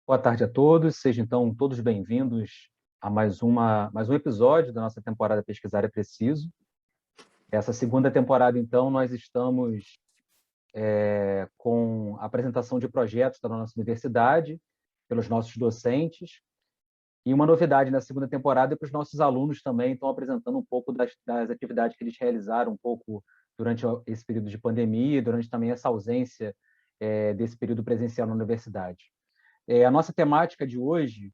Boa tarde a todos, sejam então todos bem-vindos a mais um episódio da nossa temporada Pesquisar é Preciso. Essa segunda temporada, então, nós estamos com a apresentação de projetos da nossa universidade, pelos nossos docentes, e uma novidade na segunda temporada é para os nossos alunos também estão apresentando um pouco das atividades que eles realizaram um pouco durante esse período de pandemia, durante também essa ausência desse período presencial na universidade. A nossa temática de hoje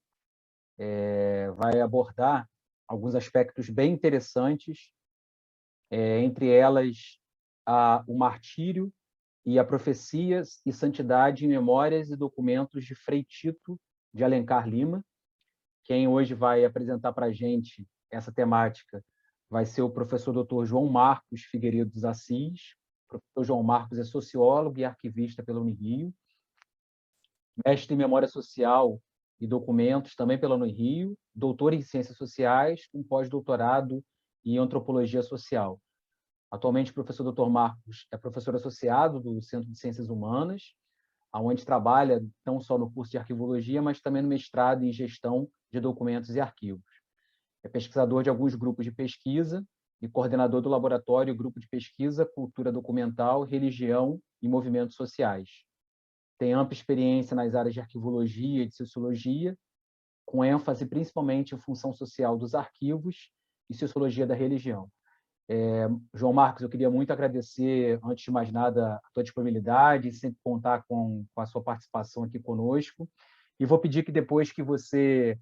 vai abordar alguns aspectos bem interessantes, entre elas o martírio e a profecias e santidade em memórias e documentos de Frei Tito de Alencar Lima. Quem hoje vai apresentar para a gente essa temática vai ser o professor Dr. João Marcos Figueiredo dos Assis. O professor João Marcos é sociólogo e arquivista pela Unirio, mestre em Memória Social e Documentos também pela Unirio, doutor em Ciências Sociais, com pós-doutorado em Antropologia Social. Atualmente, o professor Dr. Marcos é professor associado do Centro de Ciências Humanas, onde trabalha não só no curso de Arquivologia, mas também no mestrado em Gestão de Documentos e Arquivos. É pesquisador de alguns grupos de pesquisa e coordenador do laboratório Grupo de Pesquisa, Cultura Documental, Religião e Movimentos Sociais. Tem ampla experiência nas áreas de arquivologia e de sociologia, com ênfase principalmente em função social dos arquivos e sociologia da religião. João Marcos, eu queria muito agradecer, antes de mais nada, a tua disponibilidade e sempre contar com a sua participação aqui conosco. E vou pedir que depois que você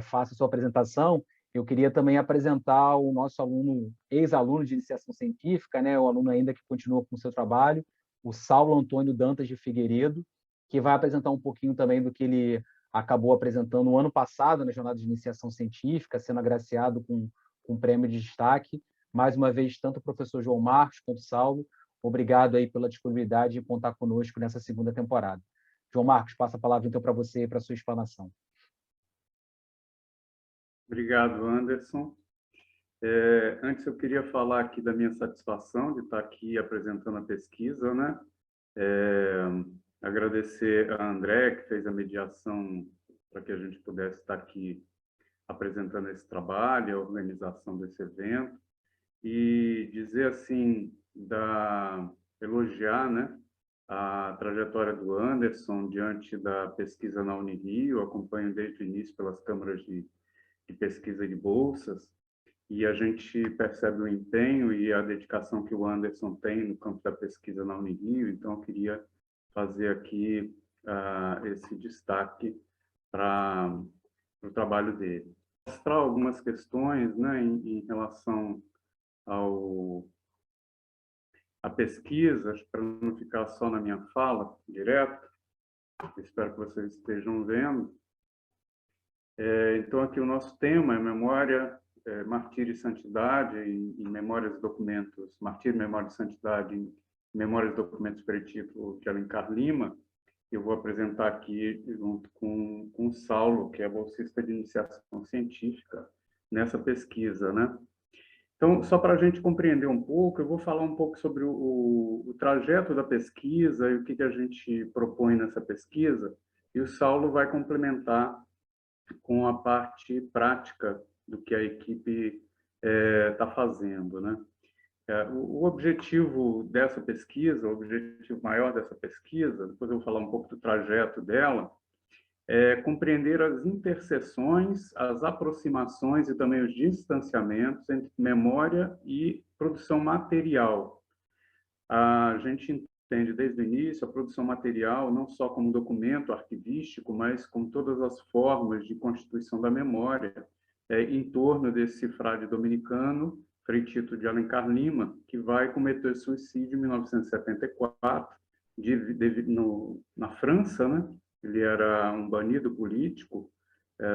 faça a sua apresentação, eu queria também apresentar o nosso aluno, ex-aluno de iniciação científica, né, o aluno ainda que continua com o seu trabalho, o Saulo Antônio Dantas de Figueiredo, que vai apresentar um pouquinho também do que ele acabou apresentando no ano passado na jornada de iniciação científica, sendo agraciado com um prêmio de destaque. Mais uma vez, tanto o professor João Marcos quanto o Saulo, obrigado aí pela disponibilidade de contar conosco nessa segunda temporada. João Marcos, passa a palavra então para você e para a sua explanação. Obrigado, Anderson. Antes eu queria falar aqui da minha satisfação de estar aqui apresentando a pesquisa, né? Agradecer a André, que fez a mediação para que a gente pudesse estar aqui apresentando esse trabalho, a organização desse evento, e dizer assim, elogiar, né, a trajetória do Anderson diante da pesquisa na Unirio. Acompanho desde o início pelas câmaras de pesquisa de bolsas, e a gente percebe o empenho e a dedicação que o Anderson tem no campo da pesquisa na Unirio. Então, eu queria fazer aqui esse destaque para o trabalho dele. Mostrar algumas questões, né, em relação à pesquisa, para não ficar só na minha fala direto. Espero que vocês estejam vendo. Então, aqui o nosso tema é memória, martírio e santidade em memórias e documentos, martírio, memória e santidade em memórias e documentos Frei Tito de Alencar Lima. Eu vou apresentar aqui junto com o Saulo, que é bolsista de iniciação científica nessa pesquisa, né? Então, só para a gente compreender um pouco, eu vou falar um pouco sobre o trajeto da pesquisa e o que a gente propõe nessa pesquisa, e o Saulo vai complementar com a parte prática do que a equipe está fazendo, né? O objetivo dessa pesquisa, o objetivo maior dessa pesquisa, depois eu vou falar um pouco do trajeto dela, é compreender as interseções, as aproximações e também os distanciamentos entre memória e produção material. A gente entende desde o início a produção material não só como documento arquivístico, mas com todas as formas de constituição da memória em torno desse frade dominicano, Frei Tito de Alencar Lima, que vai cometer suicídio em 1974 na França, né? Ele era um banido político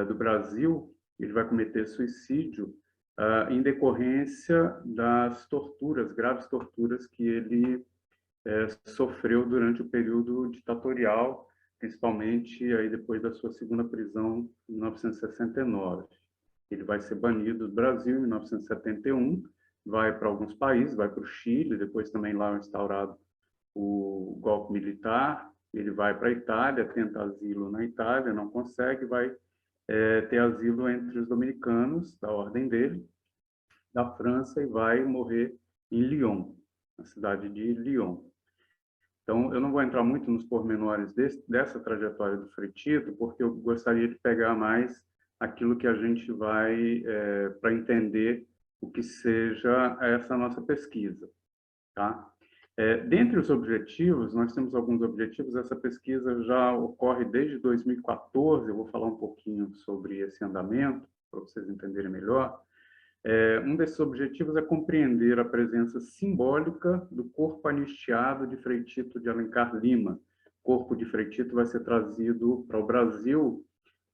do Brasil. Ele vai cometer suicídio em decorrência das torturas, graves torturas que ele sofreu durante o período ditatorial, principalmente aí depois da sua segunda prisão em 1969. Ele vai ser banido do Brasil em 1971, vai para alguns países, vai para o Chile, depois também lá é instaurado o golpe militar, ele vai para a Itália, tenta asilo na Itália, não consegue, vai ter asilo entre os dominicanos, da ordem dele, da França, e vai morrer em Lyon, na cidade de Lyon. Então, eu não vou entrar muito nos pormenores dessa trajetória do Frei Tito, porque eu gostaria de pegar mais aquilo que a gente vai para entender o que seja essa nossa pesquisa, tá? Dentre os objetivos, nós temos alguns objetivos. Essa pesquisa já ocorre desde 2014. Eu vou falar um pouquinho sobre esse andamento, para vocês entenderem melhor. Um desses objetivos é compreender a presença simbólica do corpo anistiado de Frei Tito de Alencar Lima. O corpo de Frei Tito vai ser trazido para o Brasil,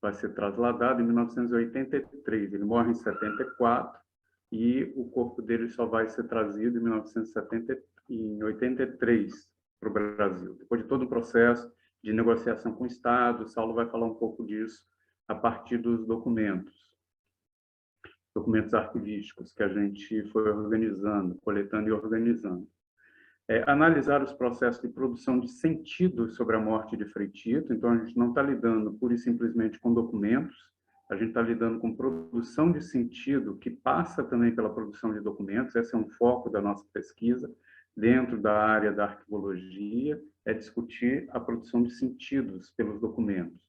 vai ser trasladado em 1983. Ele morre em 74 e o corpo dele só vai ser trazido em 1983 para o Brasil. Depois de todo o processo de negociação com o Estado, Saulo vai falar um pouco disso a partir dos documentos arquivísticos que a gente foi organizando, coletando e organizando. Analisar os processos de produção de sentidos sobre a morte de Frei Tito. Então, a gente não está lidando pura e simplesmente com documentos, a gente está lidando com produção de sentido, que passa também pela produção de documentos. Esse é um foco da nossa pesquisa, dentro da área da arquivologia, é discutir a produção de sentidos pelos documentos.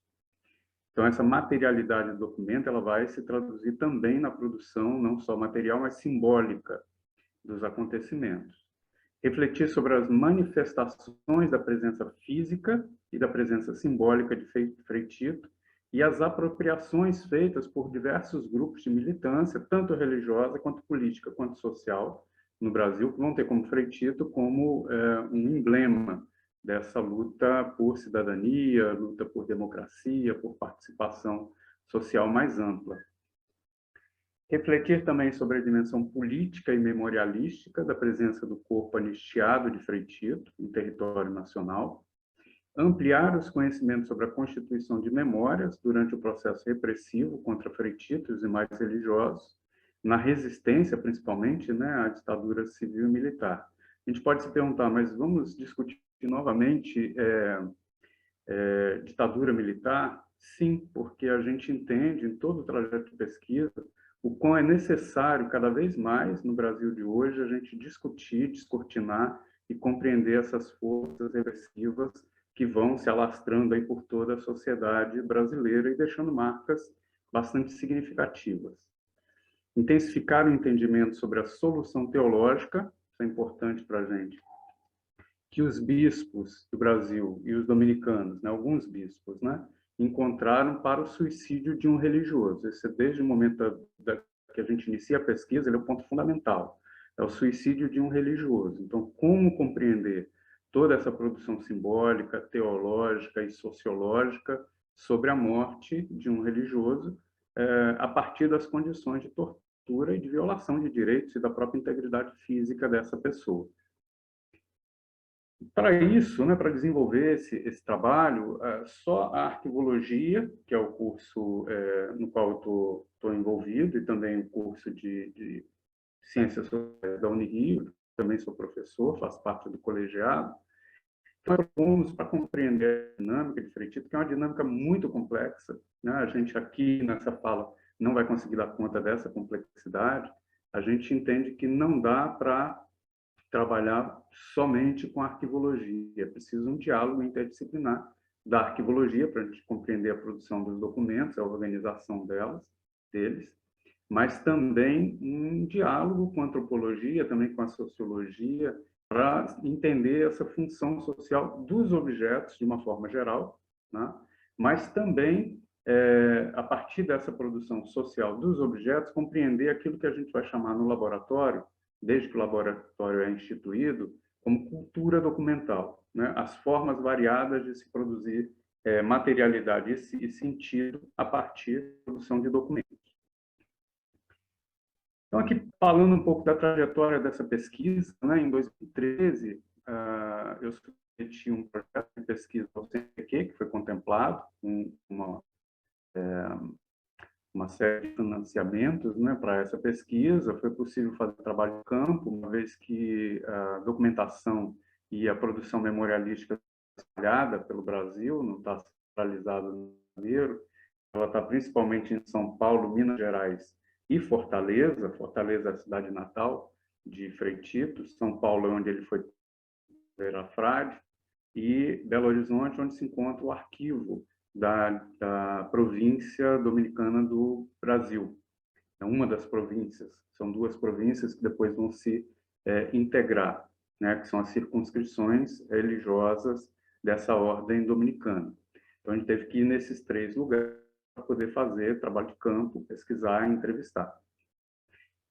Então, essa materialidade do documento ela vai se traduzir também na produção, não só material, mas simbólica dos acontecimentos. Refletir sobre as manifestações da presença física e da presença simbólica de Frei Tito e as apropriações feitas por diversos grupos de militância, tanto religiosa, quanto política, quanto social, no Brasil, que vão ter como Frei Tito como um emblema dessa luta por cidadania, luta por democracia, por participação social mais ampla. Refletir também sobre a dimensão política e memorialística da presença do corpo anistiado de Frei Tito em território nacional. Ampliar os conhecimentos sobre a constituição de memórias durante o processo repressivo contra Frei Tito e os demais religiosos, na resistência, principalmente, né, à ditadura civil e militar. A gente pode se perguntar, mas vamos discutir novamente ditadura militar? Sim, porque a gente entende em todo o trajeto de pesquisa o quão é necessário, cada vez mais, no Brasil de hoje, a gente discutir, descortinar e compreender essas forças repressivas que vão se alastrando aí por toda a sociedade brasileira e deixando marcas bastante significativas. Intensificar o entendimento sobre a solução teológica, isso é importante para a gente, que os bispos do Brasil e os dominicanos, né, alguns bispos, né, encontraram para o suicídio de um religioso. Esse, desde o momento que a gente inicia a pesquisa, ele é o ponto fundamental. É o suicídio de um religioso. Então, como compreender toda essa produção simbólica, teológica e sociológica sobre a morte de um religioso a partir das condições de tortura e de violação de direitos e da própria integridade física dessa pessoa. Para isso, né, para desenvolver esse trabalho, só a arquivologia, que é o curso no qual eu estou envolvido, e também o curso de Ciências Sociais da Unirio, também sou professor, faço parte do colegiado. Então, propomos para compreender a dinâmica de Frei Tito, que é uma dinâmica muito complexa, né? A gente aqui nessa fala não vai conseguir dar conta dessa complexidade. A gente entende que não dá para trabalhar somente com arquivologia. É preciso um diálogo interdisciplinar da arquivologia para a gente compreender a produção dos documentos, a organização deles, mas também um diálogo com a antropologia, também com a sociologia, para entender essa função social dos objetos de uma forma geral, né? Mas também, a partir dessa produção social dos objetos, compreender aquilo que a gente vai chamar no laboratório, desde que o laboratório é instituído, como cultura documental, né? As formas variadas de se produzir materialidade e sentido a partir da produção de documentos. Então, aqui falando um pouco da trajetória dessa pesquisa, né? Em 2013, eu submeti um projeto de pesquisa ao CNPq, que foi contemplado com uma série de financiamentos, né, para essa pesquisa. Foi possível fazer trabalho de campo, uma vez que a documentação e a produção memorialística espalhada pelo Brasil, não está centralizada no Rio de Janeiro. Ela está principalmente em São Paulo, Minas Gerais e Fortaleza. Fortaleza é a cidade natal de Frei Tito. São Paulo é onde ele foi virar frade. E Belo Horizonte, onde se encontra o arquivo da província dominicana do Brasil. É uma das províncias. São duas províncias que depois vão se integrar, né, que são as circunscrições religiosas dessa ordem dominicana. Então, a gente teve que ir nesses 3 lugares para poder fazer trabalho de campo, pesquisar e entrevistar.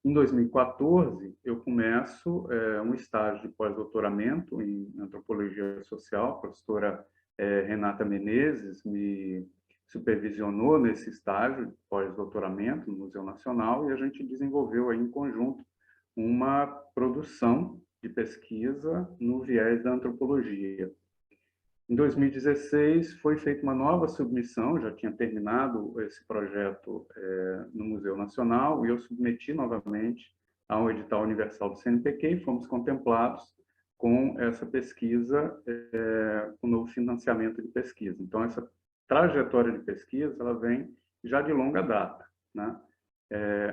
Em 2014, eu começo um estágio de pós-doutoramento em antropologia social. A professora Renata Menezes me supervisionou nesse estágio de pós-doutoramento no Museu Nacional, e a gente desenvolveu aí em conjunto uma produção de pesquisa no viés da antropologia. Em 2016, foi feita uma nova submissão, já tinha terminado esse projeto no Museu Nacional, e eu submeti novamente ao edital universal do CNPq, e fomos contemplados com essa pesquisa, com o novo financiamento de pesquisa. Então, essa trajetória de pesquisa, ela vem já de longa data, né?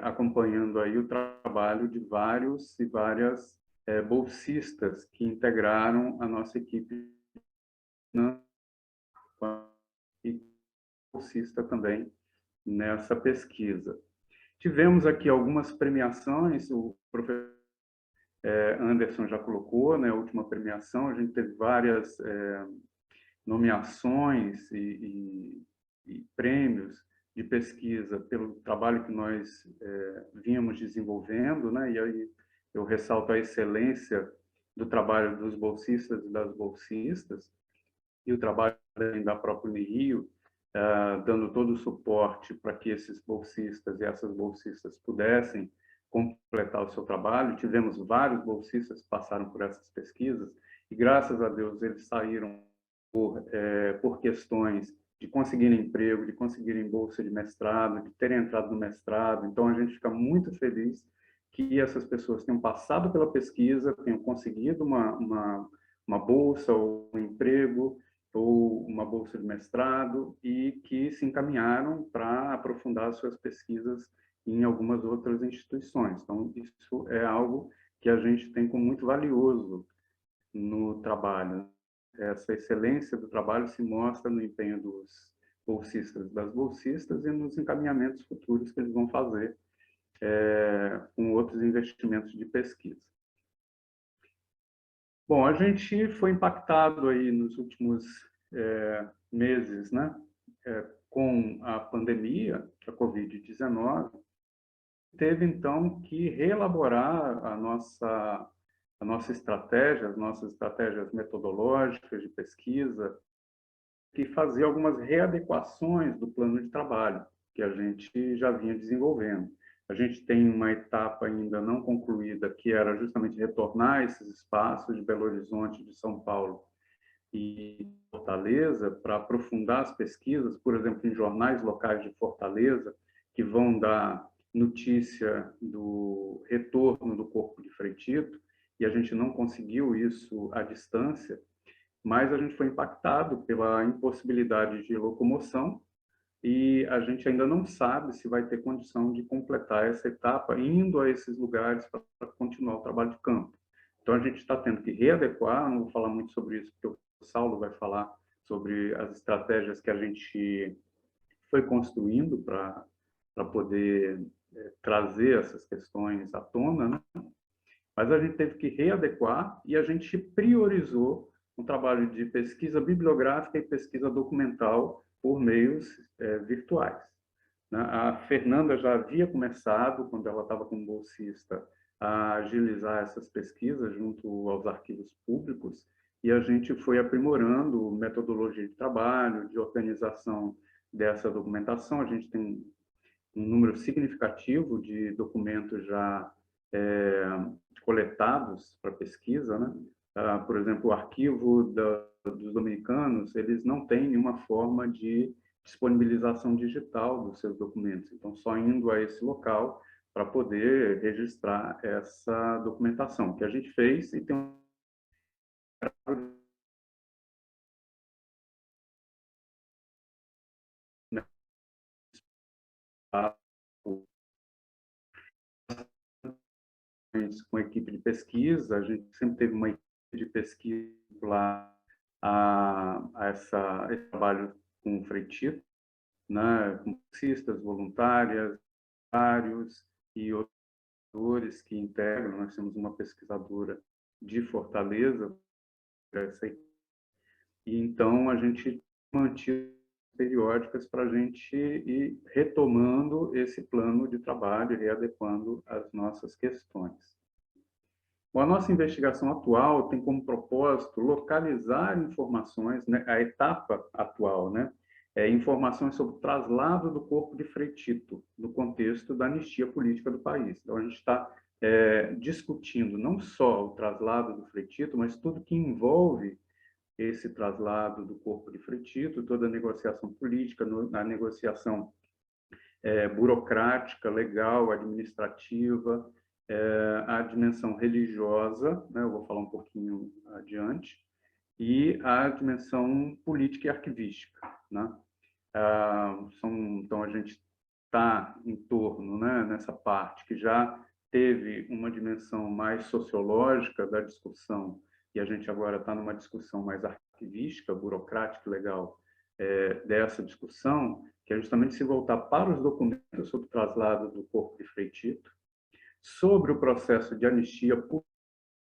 Acompanhando aí o trabalho de vários e várias bolsistas que integraram a nossa equipe e bolsista também nessa pesquisa. Tivemos aqui algumas premiações, o professor Anderson já colocou, né, a última premiação, a gente teve várias nomeações e prêmios de pesquisa pelo trabalho que nós vínhamos desenvolvendo, né, e aí eu ressalto a excelência do trabalho dos bolsistas e das bolsistas, e o trabalho da própria Unirio, dando todo o suporte para que esses bolsistas e essas bolsistas pudessem completar o seu trabalho. Tivemos vários bolsistas que passaram por essas pesquisas e, graças a Deus, eles saíram por questões de conseguirem emprego, de conseguirem bolsa de mestrado, de terem entrado no mestrado. Então, a gente fica muito feliz que essas pessoas tenham passado pela pesquisa, tenham conseguido uma bolsa ou um emprego, ou uma bolsa de mestrado, e que se encaminharam para aprofundar suas pesquisas em algumas outras instituições. Então, isso é algo que a gente tem como muito valioso no trabalho. Essa excelência do trabalho se mostra no empenho dos bolsistas e das bolsistas e nos encaminhamentos futuros que eles vão fazer com outros investimentos de pesquisa. Bom, a gente foi impactado aí nos últimos meses, né, com a pandemia, a Covid-19, teve então que reelaborar a nossa estratégia, as nossas estratégias metodológicas de pesquisa, e fazer algumas readequações do plano de trabalho que a gente já vinha desenvolvendo. A gente tem uma etapa ainda não concluída, que era justamente retornar esses espaços de Belo Horizonte, de São Paulo e Fortaleza, para aprofundar as pesquisas, por exemplo, em jornais locais de Fortaleza, que vão dar notícia do retorno do corpo de Frei Tito, e a gente não conseguiu isso à distância, mas a gente foi impactado pela impossibilidade de locomoção, e a gente ainda não sabe se vai ter condição de completar essa etapa indo a esses lugares para continuar o trabalho de campo. Então, a gente está tendo que readequar, não vou falar muito sobre isso, porque o Saulo vai falar sobre as estratégias que a gente foi construindo para poder trazer essas questões à tona, né? Mas a gente teve que readequar e a gente priorizou um trabalho de pesquisa bibliográfica e pesquisa documental por meios virtuais. A Fernanda já havia começado, quando ela estava como bolsista, a agilizar essas pesquisas junto aos arquivos públicos, e a gente foi aprimorando metodologia de trabalho, de organização dessa documentação. A gente tem um número significativo de documentos já coletados para pesquisa, né? Por exemplo, o arquivo dos dominicanos, eles não têm nenhuma forma de disponibilização digital dos seus documentos. Então, só indo a esse local para poder registrar essa documentação, que a gente fez e tem com a equipe de pesquisa, a gente sempre teve uma equipe de pesquisa lá esse trabalho com o Frei Tito, né, com bolsistas, voluntárias, vários e outros que integram. Nós temos uma pesquisadora de Fortaleza, e então a gente mantinha periódicas para a gente ir retomando esse plano de trabalho e readequando as nossas questões. Bom, a nossa investigação atual tem como propósito localizar informações, né, a etapa atual, né, informações sobre o traslado do corpo de Frei Tito no contexto da anistia política do país. Então, a gente está discutindo não só o traslado do Frei Tito, mas tudo que envolve esse traslado do corpo de Frei Tito, toda a negociação política, a negociação burocrática, legal, administrativa, a dimensão religiosa, né, eu vou falar um pouquinho adiante, e a dimensão política e arquivística, né? Então, a gente está em torno, né, nessa parte que já teve uma dimensão mais sociológica da discussão, e a gente agora está numa discussão mais arquivística, burocrática, legal, dessa discussão, que é justamente se voltar para os documentos sobre o traslado do corpo de Frei Tito, sobre o processo de anistia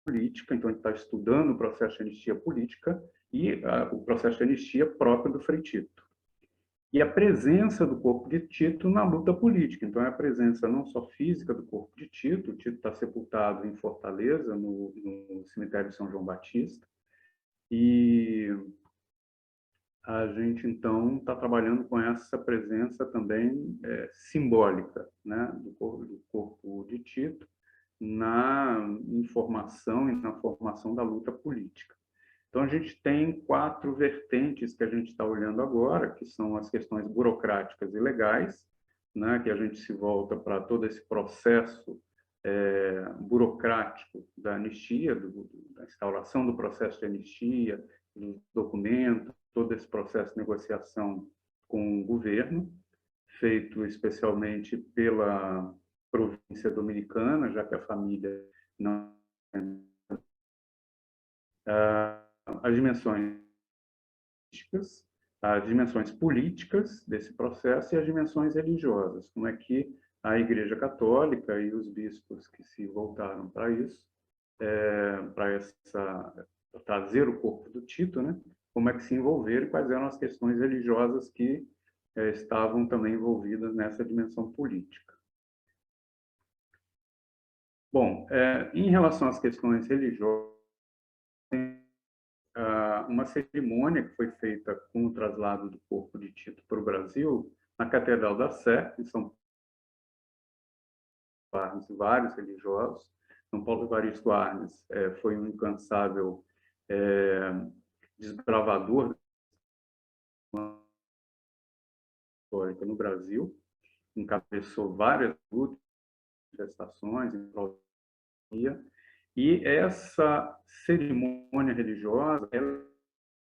política. Então, a gente está estudando o processo de anistia política e o processo de anistia próprio do Frei Tito. E a presença do corpo de Tito na luta política. Então, é a presença não só física do corpo de Tito. O Tito está sepultado em Fortaleza, no cemitério de São João Batista, e a gente, então, está trabalhando com essa presença também simbólica, né, do corpo de Tito na informação e na formação da luta política. Então, a gente tem 4 vertentes que a gente está olhando agora, que são as questões burocráticas e legais, né, que a gente se volta para todo esse processo burocrático da anistia, da instauração do processo de anistia, dos documentos, todo esse processo de negociação com o governo, feito especialmente pela província dominicana, já que a família não... As dimensões políticas desse processo e as dimensões religiosas, como é que a Igreja Católica e os bispos que se voltaram para isso, para trazer o corpo do Tito, né? Como é que se envolveram e quais eram as questões religiosas que estavam também envolvidas nessa dimensão política. Bom, em relação às questões religiosas, uma cerimônia que foi feita com o traslado do corpo de Tito para o Brasil, na Catedral da Sé, em São Paulo, vários religiosos. São Paulo Evaristo Arnes foi um incansável desbravador histórica no Brasil, encabeçou várias lutas, manifestações em prol da economia, e essa cerimônia religiosa ela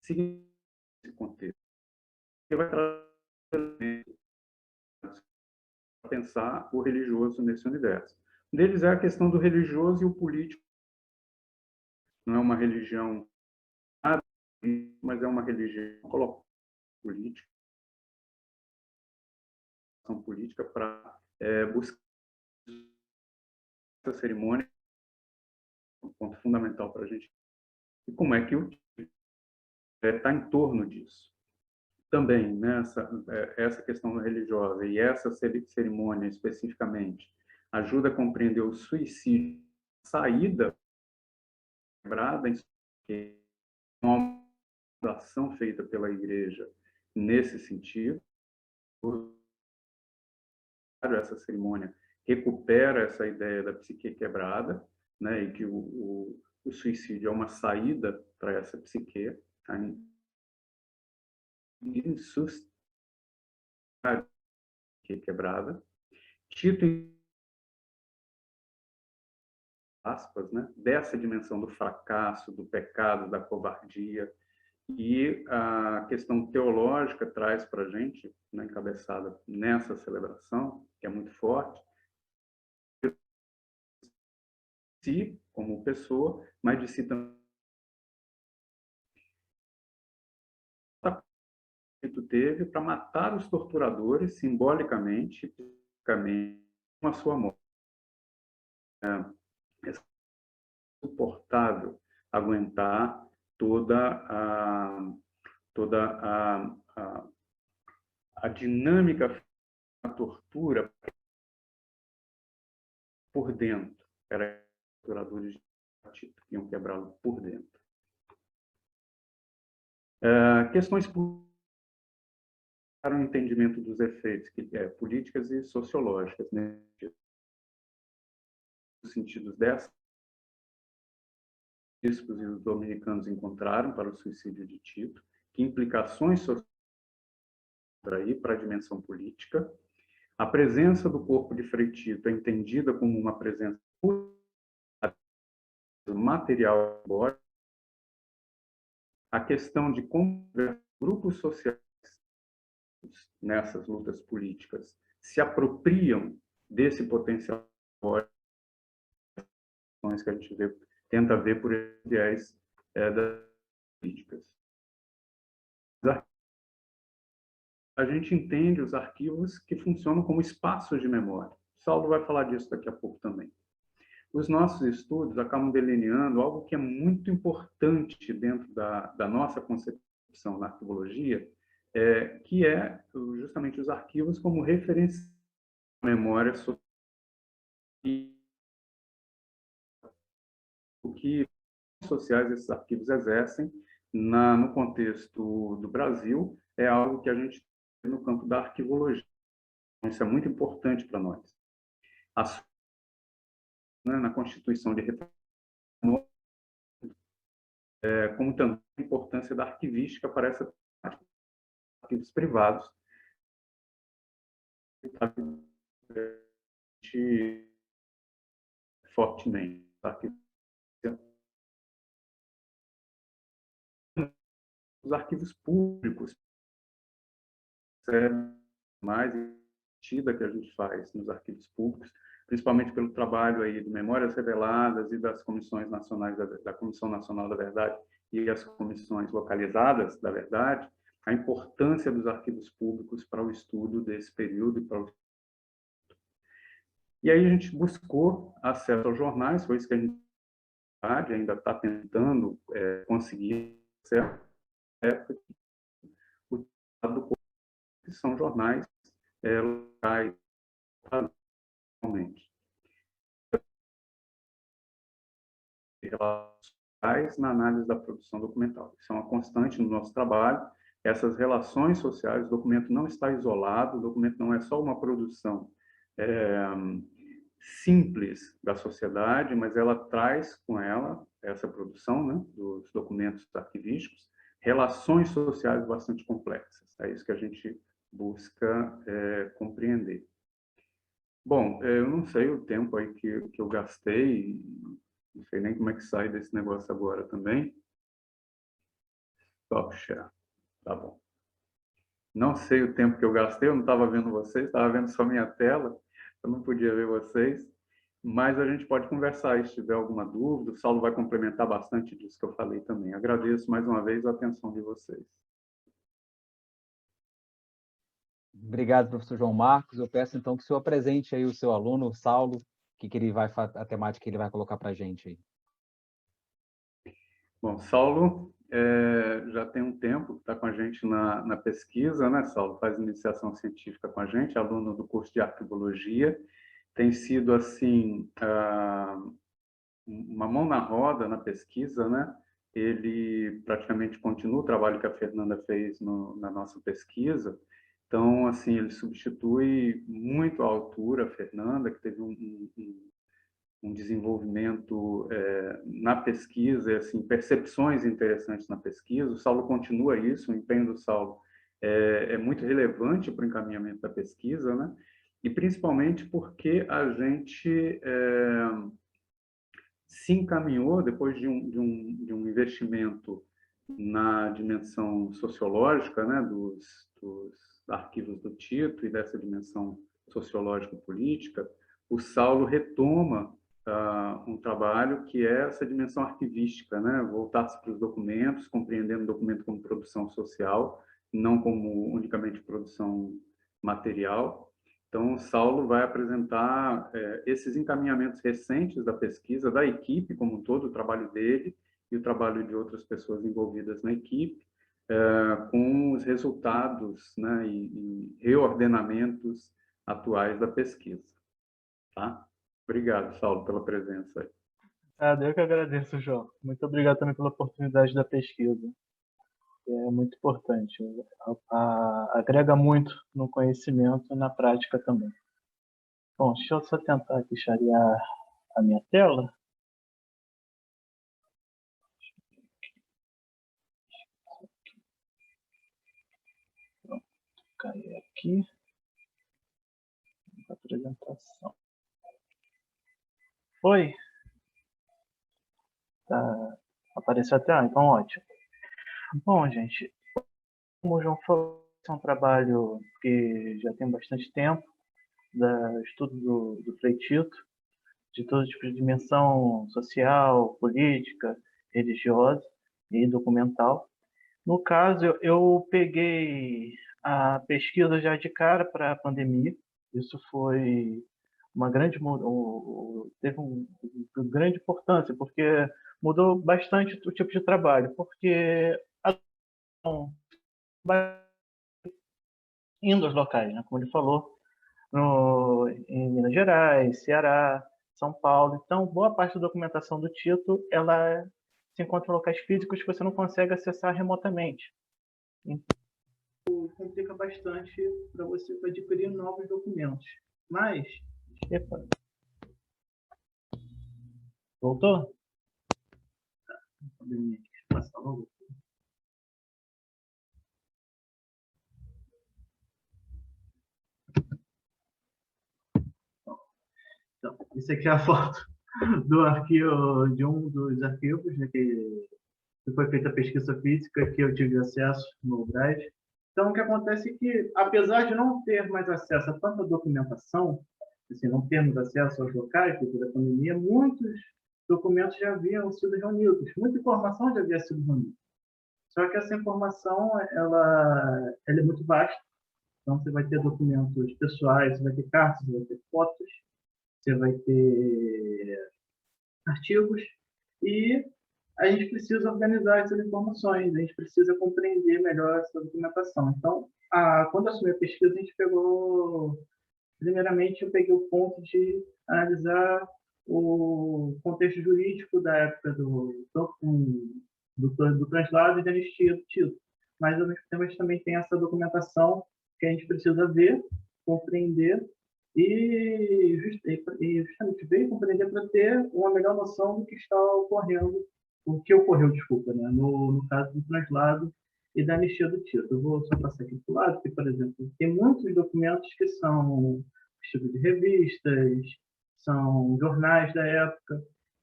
sigue esse contexto. Você vai trazer para pensar o religioso nesse universo. Um deles é a questão do religioso e o político. Não é uma religião, mas é uma religião política, política para buscar essa cerimônia, um ponto fundamental para a gente. E como é que o está em torno disso? Também, né, essa questão religiosa e essa cerimônia especificamente ajuda a compreender o suicídio, saída quebrada, uma ação feita pela Igreja nesse sentido. Essa cerimônia recupera essa ideia da psique quebrada, né, e que o suicídio é uma saída para essa psique quebrada. Tito, aspas, né, dessa dimensão do fracasso, do pecado, da covardia, e a questão teológica traz para a gente, né, encabeçada nessa celebração, que é muito forte, si, como pessoa, mas de si também. Tu teve para matar os torturadores simbolicamente, fisicamente, com a sua morte. É insuportável aguentar toda a dinâmica da tortura por dentro. Eram torturadores que iam quebrá-lo por dentro. Questões para o entendimento dos efeitos, políticas e sociológicas, né? Nos sentidos dessas, bispos e os dominicanos encontraram para o suicídio de Tito, que implicações sociais para a dimensão política. A presença do corpo de Frei Tito é entendida como uma presença material. A questão de como grupos sociais nessas lutas políticas se apropriam desse potencial que a gente tenta ver por viés das políticas. A gente entende os arquivos que funcionam como espaços de memória. Saulo vai falar disso daqui a pouco também. Os nossos estudos acabam delineando algo que é muito importante dentro da nossa concepção na arquivologia, que é justamente os arquivos como referência à memória social. O que sociais esses arquivos exercem no contexto do Brasil é algo que a gente tem no campo da arquivologia. Isso é muito importante para nós. Na Constituição de Referência, como também a importância da arquivística para essa arquivos privados, fortemente. Os arquivos públicos, mais investida que a gente faz nos arquivos públicos, principalmente pelo trabalho aí de Memórias Reveladas e das comissões nacionais, da Comissão Nacional da Verdade e as comissões localizadas da verdade, a importância dos arquivos públicos para o estudo desse período. E aí a gente buscou acesso aos jornais, foi isso que a gente ainda está tentando conseguir acesso, que são jornais locais, realmente. Relações na análise da produção documental. Isso é uma constante no nosso trabalho. Essas relações sociais, o documento não está isolado, o documento não é só uma produção simples da sociedade, mas ela traz com ela, essa produção, né, dos documentos arquivísticos, relações sociais bastante complexas. É isso que a gente busca compreender. Bom, eu não sei o tempo aí que eu gastei, não sei nem como é que sai desse negócio agora também. Stop share. Tá bom. Não sei o tempo que eu gastei, eu não estava vendo vocês, estava vendo só minha tela, eu não podia ver vocês, mas a gente pode conversar aí, se tiver alguma dúvida. O Saulo vai complementar bastante disso que eu falei também. Agradeço mais uma vez a atenção de vocês. Obrigado, professor João Marcos. Eu peço, então, que o senhor apresente aí o seu aluno, o Saulo, a temática que ele vai colocar para a gente aí. Bom, Saulo já tem um tempo que está com a gente na pesquisa, né, Saulo? Faz iniciação científica com a gente, aluno do curso de arquivologia. Tem sido, assim, uma mão na roda na pesquisa, né? Ele praticamente continua o trabalho que a Fernanda fez na nossa pesquisa. Então, assim, ele substitui muito a altura, a Fernanda, que teve um desenvolvimento na pesquisa, assim, percepções interessantes na pesquisa. O Saulo continua isso, o empenho do Saulo é muito relevante para o encaminhamento da pesquisa, né? E principalmente porque a gente se encaminhou, depois de um investimento na dimensão sociológica, né, dos arquivos do Tito e dessa dimensão sociológica política, o Saulo retoma um trabalho que é essa dimensão arquivística, né? Voltar-se para os documentos, compreendendo o documento como produção social, não como unicamente produção material. Então, o Saulo vai apresentar esses encaminhamentos recentes da pesquisa, da equipe como um todo, o trabalho dele e o trabalho de outras pessoas envolvidas na equipe, com os resultados, né, e reordenamentos atuais da pesquisa. Tá? Obrigado, Saulo, pela presença aí. Eu que agradeço, João. Muito obrigado também pela oportunidade da pesquisa. É muito importante. Agrega muito no conhecimento e na prática também. Bom, deixa eu só tentar aqui charear a minha tela. Pronto, cair aqui. Apresentação. Oi. Tá. Apareceu até lá, então ótimo. Bom, gente, como o João falou, é um trabalho que já tem bastante tempo, estudo do Frei Tito, de todo tipo de dimensão social, política, religiosa e documental. No caso, eu peguei a pesquisa já de cara para a pandemia. Isso foi uma grande teve uma grande importância, porque mudou bastante o tipo de trabalho, porque indo aos locais, né? Como ele falou, em Minas Gerais, Ceará, São Paulo. Então, boa parte da documentação do Tito, ela se encontra em locais físicos que você não consegue acessar remotamente. Então, complica bastante para você adquirir novos documentos. Mas, epa, voltou? Passar logo. Então, isso aqui é a foto do arquivo, de um dos arquivos, né, que foi feita a pesquisa física, que eu tive acesso no Drive. Então, o que acontece é que, apesar de não ter mais acesso a tanta documentação, assim, não termos acesso aos locais devido à pandemia, muitos documentos já haviam sido reunidos, muita informação já havia sido reunida. Só que essa informação ela é muito vasta. Então, você vai ter documentos pessoais, você vai ter cartas, você vai ter fotos, você vai ter artigos, e a gente precisa organizar essas informações, a gente precisa compreender melhor essa documentação. Então, quando eu assumi a pesquisa, a gente pegou, primeiramente, eu peguei o ponto de analisar o contexto jurídico da época do translado e da anistia do Tito. Mas, ao mesmo tempo, a gente também tem essa documentação que a gente precisa ver, compreender e justamente ver e compreender para ter uma melhor noção do que está ocorrendo, o que ocorreu, desculpa, né, no caso do translado e da anistia do Tito. Eu vou só passar aqui para o lado, que, por exemplo, tem muitos documentos que são tipos de revistas, são jornais da época.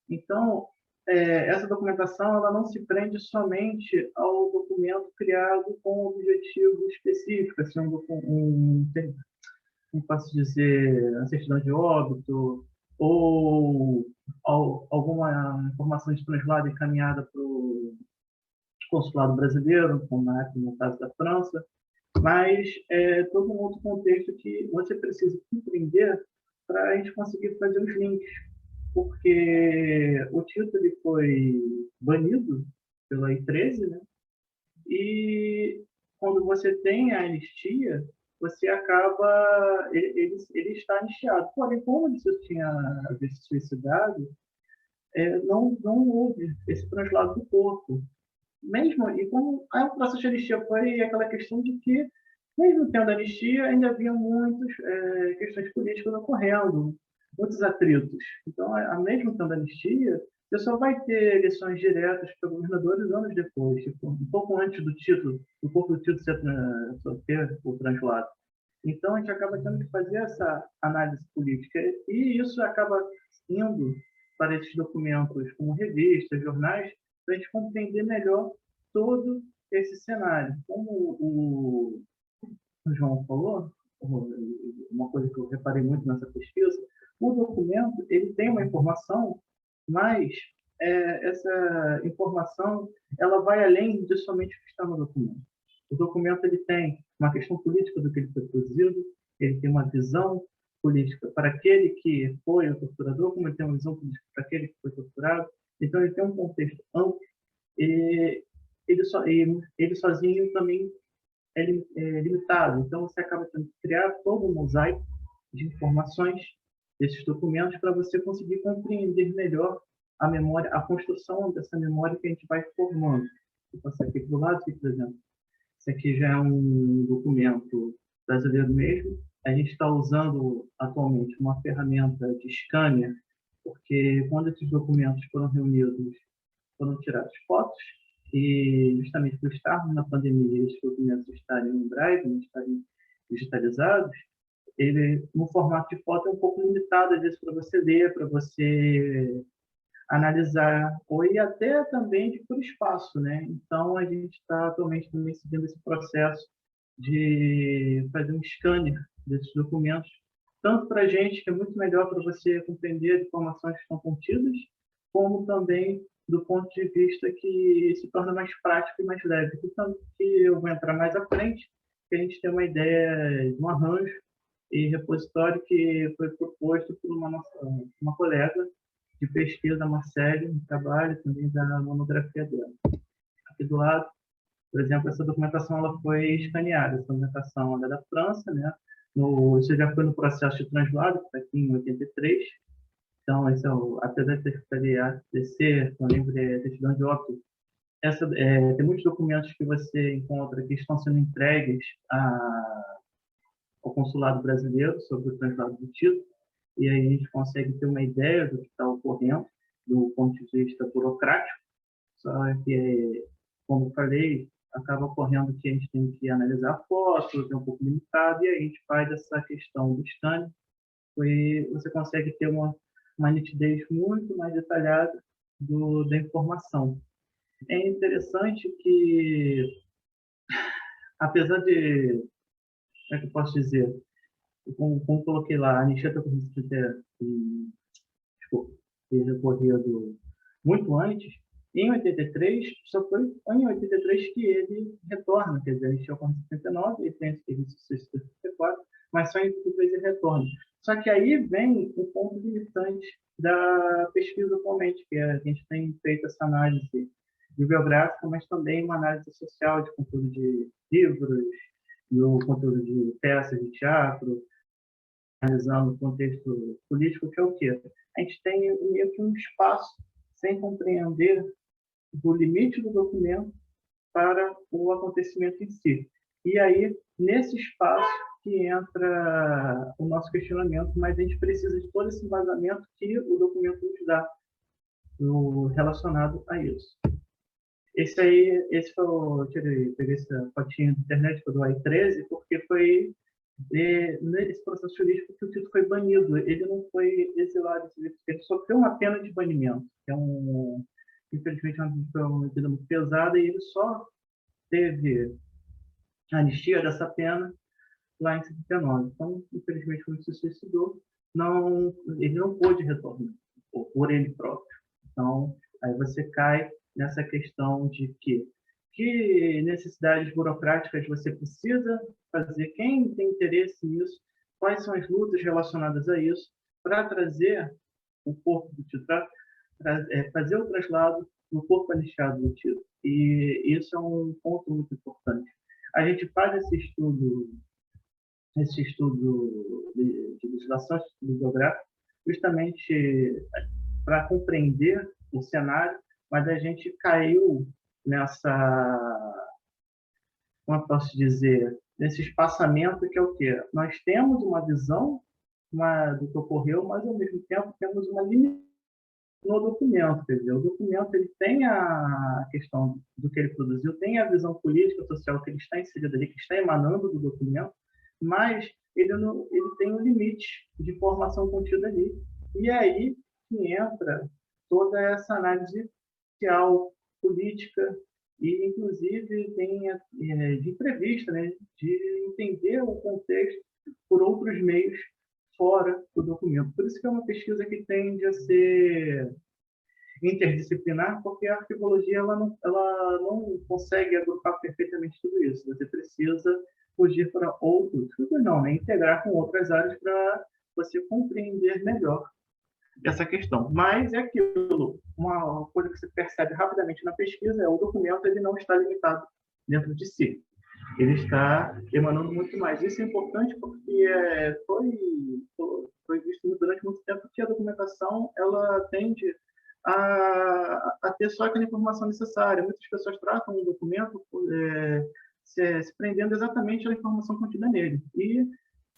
Então, essa documentação ela não se prende somente ao documento criado com um objetivo específico, assim, como posso dizer, a certidão de óbito ou alguma informação de translado encaminhada para o consulado brasileiro, como no caso da França, mas todo um outro contexto que você precisa compreender para a gente conseguir fazer os links, porque o Tito ele foi banido pela Lei 13, né? E quando você tem a anistia, você acaba, ele está anistiado. Porém, como ele tinha se suicidado, não houve esse translado do corpo. Mesmo, e como o processo de anistia foi aquela questão de que, mesmo tendo anistia, ainda havia muitas questões políticas ocorrendo, muitos atritos. Então, mesmo tendo anistia, você só vai ter eleições diretas para governadores anos depois, tipo, um pouco antes do corpo do título ter o translado. Então, a gente acaba tendo que fazer essa análise política, e isso acaba indo para esses documentos como revistas, jornais, para a gente compreender melhor todo esse cenário. Como o João falou, uma coisa que eu reparei muito nessa pesquisa, o documento documento, ele tem uma informação, mas essa informação ela vai além de somente o que está no documento. O documento ele tem uma questão política do que ele foi produzido, ele tem uma visão política para aquele que foi o torturador, como ele tem uma visão política para aquele que foi torturado. Então, ele tem um contexto amplo e ele sozinho também é limitado. Então, você acaba tendo que criar todo um mosaico de informações desses documentos para você conseguir compreender melhor a memória, a construção dessa memória que a gente vai formando. Vou passar aqui para o lado, por exemplo. Esse aqui já é um documento brasileiro mesmo. A gente está usando atualmente uma ferramenta de scanner, porque quando esses documentos foram reunidos, foram tiradas fotos, e justamente por estarmos na pandemia, esses documentos estarem em Drive, não estarem digitalizados, ele, no formato de foto, é um pouco limitado, às vezes, para você ler, para você analisar, ou e até também por espaço, né? Então, a gente está atualmente também seguindo esse processo de fazer um scanner desses documentos, tanto para a gente, que é muito melhor para você compreender as informações que estão contidas, como também do ponto de vista que se torna mais prático e mais leve. Portanto, que eu vou entrar mais à frente, que a gente tem uma ideia de um arranjo e repositório que foi proposto por uma colega de pesquisa, Marcele, no trabalho também da monografia dela. Aqui do lado, por exemplo, essa documentação ela foi escaneada. Essa documentação ela é da França, né? Isso já foi no processo de translado, que está aqui em 83. Então, esse é apesar de ter ATC, eu lembro de certidão de óbito, tem muitos documentos que você encontra que estão sendo entregues ao consulado brasileiro sobre o translado do título, e aí a gente consegue ter uma ideia do que está ocorrendo do ponto de vista burocrático, só que, como eu falei, acaba ocorrendo que a gente tem que analisar a foto, é um pouco limitado, e aí a gente faz essa questão do scanner, e você consegue ter uma nitidez muito mais detalhada da informação. É interessante que, apesar de, como é que eu posso dizer, como coloquei lá, a anistia está recorrido muito antes, em 83, só foi em 83 que ele retorna, quer dizer, a anistia ocorre em 79, ele tem esse serviço em 64, mas só em 83 ele retorna. Só que aí vem o ponto limitante da pesquisa atualmente, que a gente tem feito essa análise bibliográfica, mas também uma análise social de conteúdo de livros, do conteúdo de peças de teatro, analisando o contexto político, que é o quê? A gente tem meio que um espaço sem compreender do limite do documento para o acontecimento em si. E aí, nesse espaço que entra o nosso questionamento, mas a gente precisa de todo esse embasamento que o documento nos dá relacionado a isso. Esse foi peguei essa fotinha da internet, foi do AI13, porque foi nesse processo jurídico que o título foi banido. Ele não foi exilado, ele sofreu uma pena de banimento, que é infelizmente, uma medida muito pesada, e ele só teve a anistia dessa pena lá em 79. Então, infelizmente, quando se suicidou, ele não pôde retornar por ele próprio. Então, aí você cai nessa questão de que necessidades burocráticas você precisa fazer, quem tem interesse nisso, quais são as lutas relacionadas a isso, para trazer o corpo do título, fazer o traslado do corpo anistiado do título. E isso é um ponto muito importante. A gente faz esse estudo de legislação, esse estudo bibliográfico, justamente para compreender o cenário, mas a gente caiu como eu posso dizer, nesse espaçamento que é o quê? Nós temos uma visão do que ocorreu, mas ao mesmo tempo temos uma limitação no documento. Quer dizer, o documento ele tem a questão do que ele produziu, tem a visão política, social que ele está inserido ali, que está emanando do documento, mas ele tem um limite de informação contida ali. E aí que entra toda essa análise social, política, e inclusive tem de entrevista, né, de entender o contexto por outros meios fora do documento. Por isso que é uma pesquisa que tende a ser interdisciplinar, porque a arquivologia ela não consegue agrupar perfeitamente tudo isso. Você precisa fugir para outros, não, né? Integrar com outras áreas para você compreender melhor essa questão. Mas é aquilo, uma coisa que você percebe rapidamente na pesquisa é o documento ele não está limitado dentro de si. Ele está emanando muito mais. Isso é importante porque foi visto durante muito tempo que a documentação ela tende a ter só aquela informação necessária. Muitas pessoas tratam o documento se prendendo exatamente à informação contida nele. E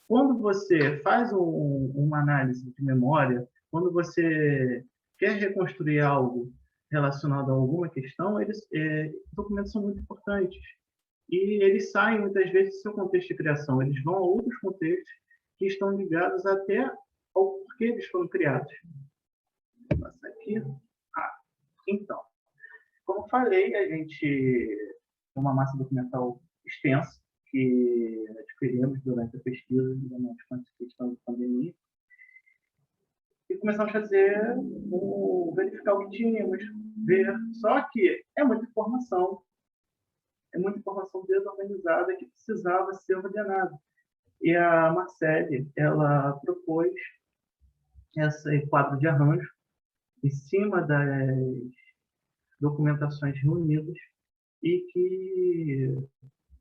quando você faz uma análise de memória, quando você quer reconstruir algo relacionado a alguma questão, os documentos são muito importantes. E eles saem, muitas vezes, do seu contexto de criação. Eles vão a outros contextos que estão ligados até ao porquê eles foram criados. Vou passar aqui. Então, como falei, a gente tem uma massa documental extensa que adquirimos durante a pesquisa, durante a questão de pandemia. E começamos a verificar o que tínhamos, ver. Só que é muita informação desorganizada que precisava ser ordenada. E a Marcele, ela propôs esse quadro de arranjo em cima das documentações reunidas e que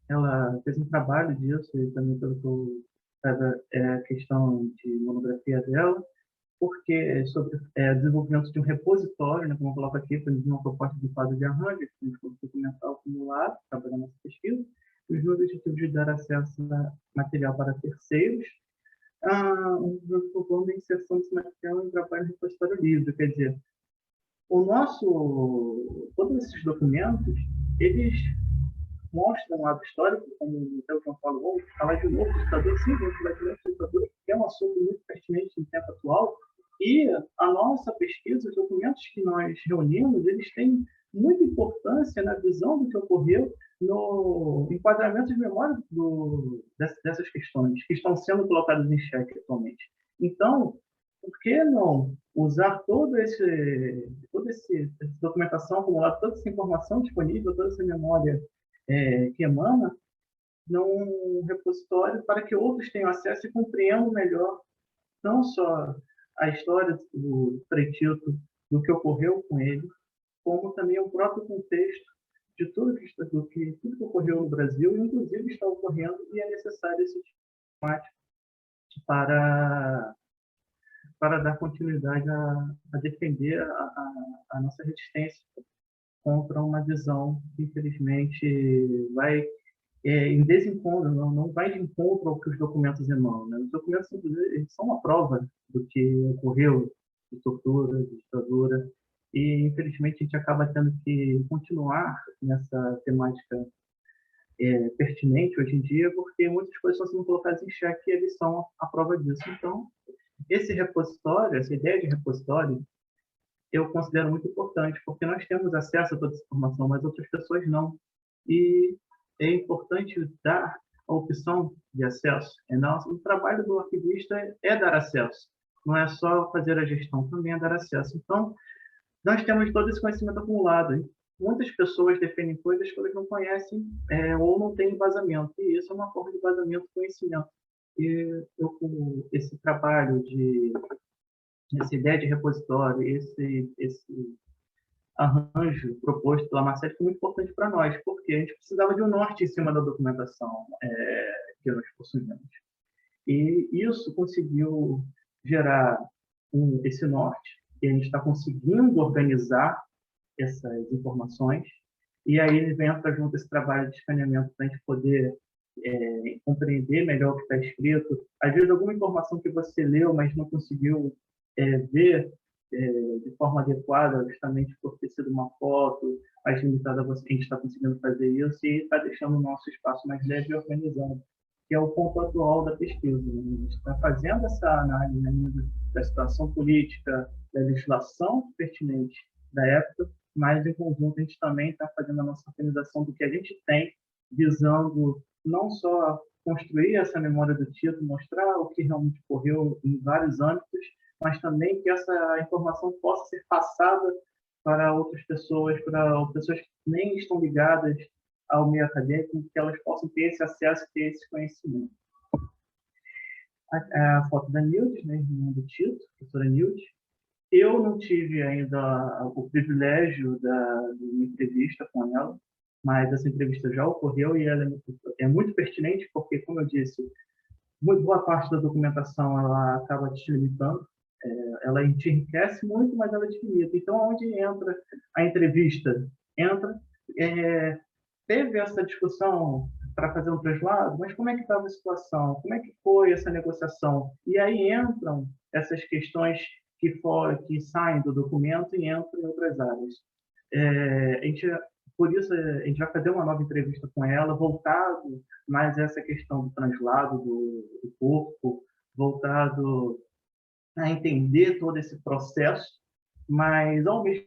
ela fez um trabalho disso, e também pelo a questão de monografia dela, porque sobre desenvolvimento de um repositório, né, como eu coloco aqui, foi uma proposta de quadro de arranjo, que foi documental acumulado, trabalhando nessa pesquisa, os objetivos de dar acesso a material para terceiros, propõe a inserção desse material em trabalho de repositório livre, quer dizer, todos esses documentos, eles mostram um lado histórico, como o João falou, falar de novo do ditador, sim, do ditador, que é um assunto muito pertinente no tempo atual, e a nossa pesquisa, os documentos que nós reunimos, eles têm muita importância na visão do que ocorreu no enquadramento de memória dessas questões, que estão sendo colocadas em xeque atualmente. Então, por que não usar toda essa documentação acumulada, toda essa informação disponível, toda essa memória que emana, num repositório para que outros tenham acesso e compreendam melhor não só a história do Frei Tito, do que ocorreu com ele, como também o próprio contexto de tudo que ocorreu no Brasil, e inclusive está ocorrendo, e é necessário esse temático para dar continuidade a defender a nossa resistência contra uma visão que, infelizmente, vai em desencontro, não vai de encontro ao que os documentos emanam. Né? Os documentos eles são uma prova do que ocorreu de tortura, de ditadura, e, infelizmente, a gente acaba tendo que continuar nessa temática pertinente hoje em dia, porque muitas coisas estão sendo colocadas em xeque e eles são a prova disso. Então, esse repositório, essa ideia de repositório, eu considero muito importante, porque nós temos acesso a toda essa informação, mas outras pessoas não. E é importante dar a opção de acesso. O trabalho do arquivista é dar acesso, não é só fazer a gestão, também é dar acesso. Então, nós temos todo esse conhecimento acumulado. Hein? Muitas pessoas defendem coisas que elas não conhecem ou não têm embasamento, e isso é uma forma de embasamento do conhecimento. E com esse trabalho essa ideia de repositório, esse arranjo proposto pela Marcele foi muito importante para nós, porque a gente precisava de um norte em cima da documentação que nós possuímos. E isso conseguiu gerar esse norte, e a gente está conseguindo organizar essas informações, e aí entra junto esse trabalho de escaneamento para a gente poder compreender melhor o que está escrito. Às vezes, alguma informação que você leu, mas não conseguiu ver de forma adequada, justamente por ter sido uma foto mais limitada, a gente está conseguindo fazer isso e está deixando o nosso espaço mais leve e organizado, que é o ponto atual da pesquisa. A gente está fazendo essa análise da situação política, da legislação pertinente da época, mas, em conjunto, a gente também está fazendo a nossa organização do que a gente tem, visando não só construir essa memória do título, mostrar o que realmente ocorreu em vários âmbitos, mas também que essa informação possa ser passada para outras pessoas, para pessoas que nem estão ligadas ao meio acadêmico, que elas possam ter esse acesso, ter esse conhecimento. A foto da Nilde, né, irmã do Tito, professora Nilde. Eu não tive ainda o privilégio de uma entrevista com ela, mas essa entrevista já ocorreu e ela é muito pertinente, porque, como eu disse, muito boa parte da documentação ela acaba te limitando, ela te enriquece muito, mas ela te limita. Então, onde entra a entrevista? Teve essa discussão para fazer um traslado, mas como é que estava a situação? Como é que foi essa negociação? E aí entram essas questões que saem do documento e entram em outras áreas. Por isso, a gente vai fazer uma nova entrevista com ela, voltado mais a essa questão do translado do corpo, voltado a entender todo esse processo, mas, ao mesmo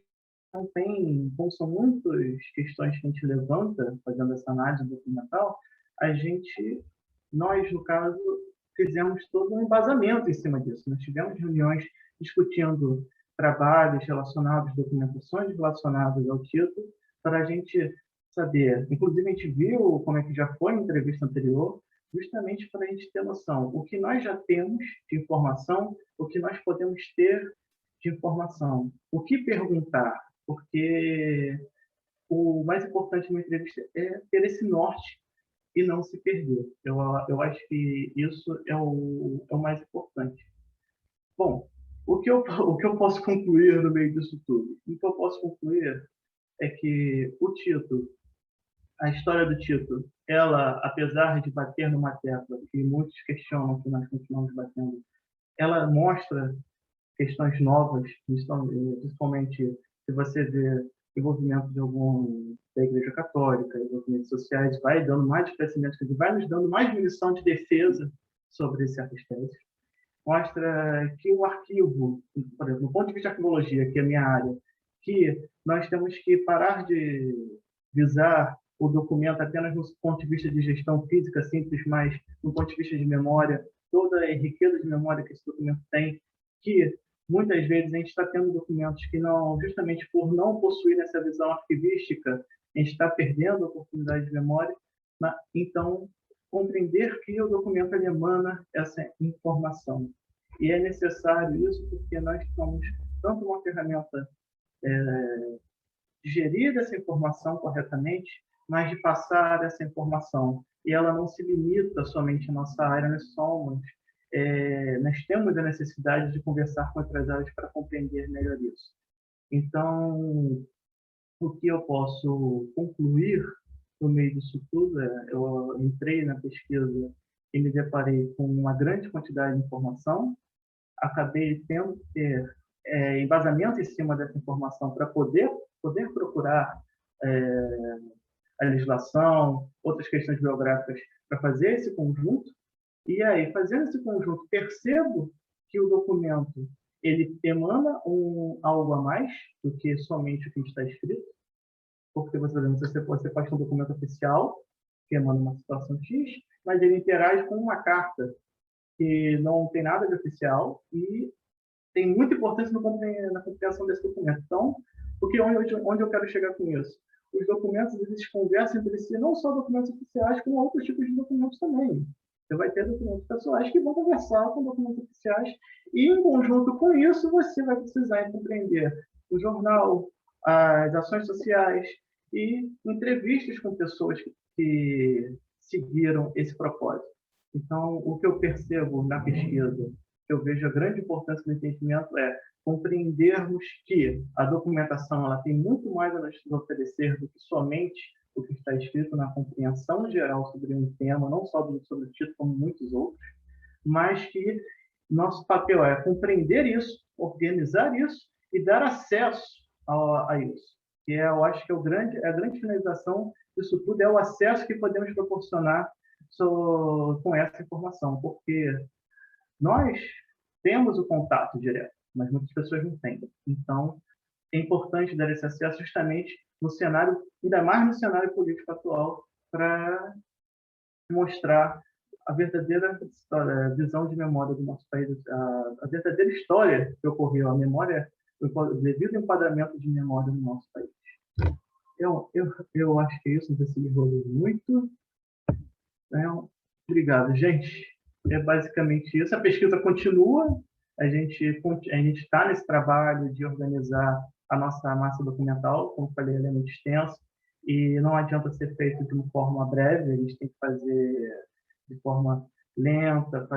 tempo, como são muitas questões que a gente levanta, fazendo essa análise documental, nós, no caso, fizemos todo um embasamento em cima disso. Nós tivemos reuniões discutindo trabalhos relacionados, documentações relacionadas ao título, para a gente saber. Inclusive, a gente viu como é que já foi a entrevista anterior, justamente para a gente ter noção o que nós já temos de informação, o que nós podemos ter de informação, o que perguntar, porque o mais importante numa entrevista é ter esse norte e não se perder. Eu acho que isso é o mais importante. Bom, o que eu posso concluir no meio disso tudo? O que eu posso concluir é que o Tito, a história do Tito, ela, apesar de bater numa tecla que muitos questionam, que nós continuamos batendo, ela mostra questões novas, principalmente se você vê envolvimento da Igreja Católica, envolvimentos sociais, vai dando mais esclarecimentos, vai nos dando mais munição de defesa sobre certas teses. Mostra que o arquivo, por exemplo, do ponto de vista de arquivologia, que é a minha área, que nós temos que parar de visar o documento apenas no ponto de vista de gestão física simples, mas no ponto de vista de memória, toda a riqueza de memória que esse documento tem, que muitas vezes a gente está tendo documentos que não, justamente por não possuir essa visão arquivística, a gente está perdendo a oportunidade de memória. Então, compreender que o documento emana essa informação. E é necessário isso porque nós somos tanto uma ferramenta de gerir essa informação corretamente, mas de passar essa informação. E ela não se limita somente à nossa área, nós temos a necessidade de conversar com outras áreas para compreender melhor isso. Então, o que eu posso concluir no meio disso tudo eu entrei na pesquisa e me deparei com uma grande quantidade de informação, acabei tendo que ter embasamento em cima dessa informação para poder procurar a legislação, outras questões biográficas para fazer esse conjunto. E aí, fazendo esse conjunto, percebo que o documento ele emana algo a mais do que somente o que está escrito, porque você pode ter um documento oficial que emana uma situação X, mas ele interage com uma carta que não tem nada de oficial e tem muita importância na compreensão desse documento. Então, onde eu quero chegar com isso? Os documentos, eles conversam entre si, não só documentos oficiais, como outros tipos de documentos também. Você vai ter documentos pessoais que vão conversar com documentos oficiais e, em conjunto com isso, você vai precisar compreender o jornal, as ações sociais e entrevistas com pessoas que seguiram esse propósito. Então, o que eu percebo na pesquisa, que eu vejo a grande importância do entendimento é compreendermos que a documentação ela tem muito mais a nos oferecer do que somente o que está escrito na compreensão geral sobre um tema, não só sobre o título, como muitos outros, mas que nosso papel é compreender isso, organizar isso e dar acesso a isso. Que eu acho que a grande finalização disso tudo é o acesso que podemos proporcionar com essa informação, porque nós temos o contato direto, mas muitas pessoas não têm. Então, é importante dar esse acesso justamente no cenário, ainda mais no cenário político atual, para mostrar a verdadeira história, a visão de memória do nosso país, a verdadeira história que ocorreu, a memória, o devido enquadramento de memória no nosso país. Eu acho que é isso, não sei se me enrolei muito. Obrigado, gente. É basicamente isso. A pesquisa continua, a gente está nesse trabalho de organizar a nossa massa documental, como falei, ela é muito extensa, e não adianta ser feito de uma forma breve, a gente tem que fazer de forma lenta,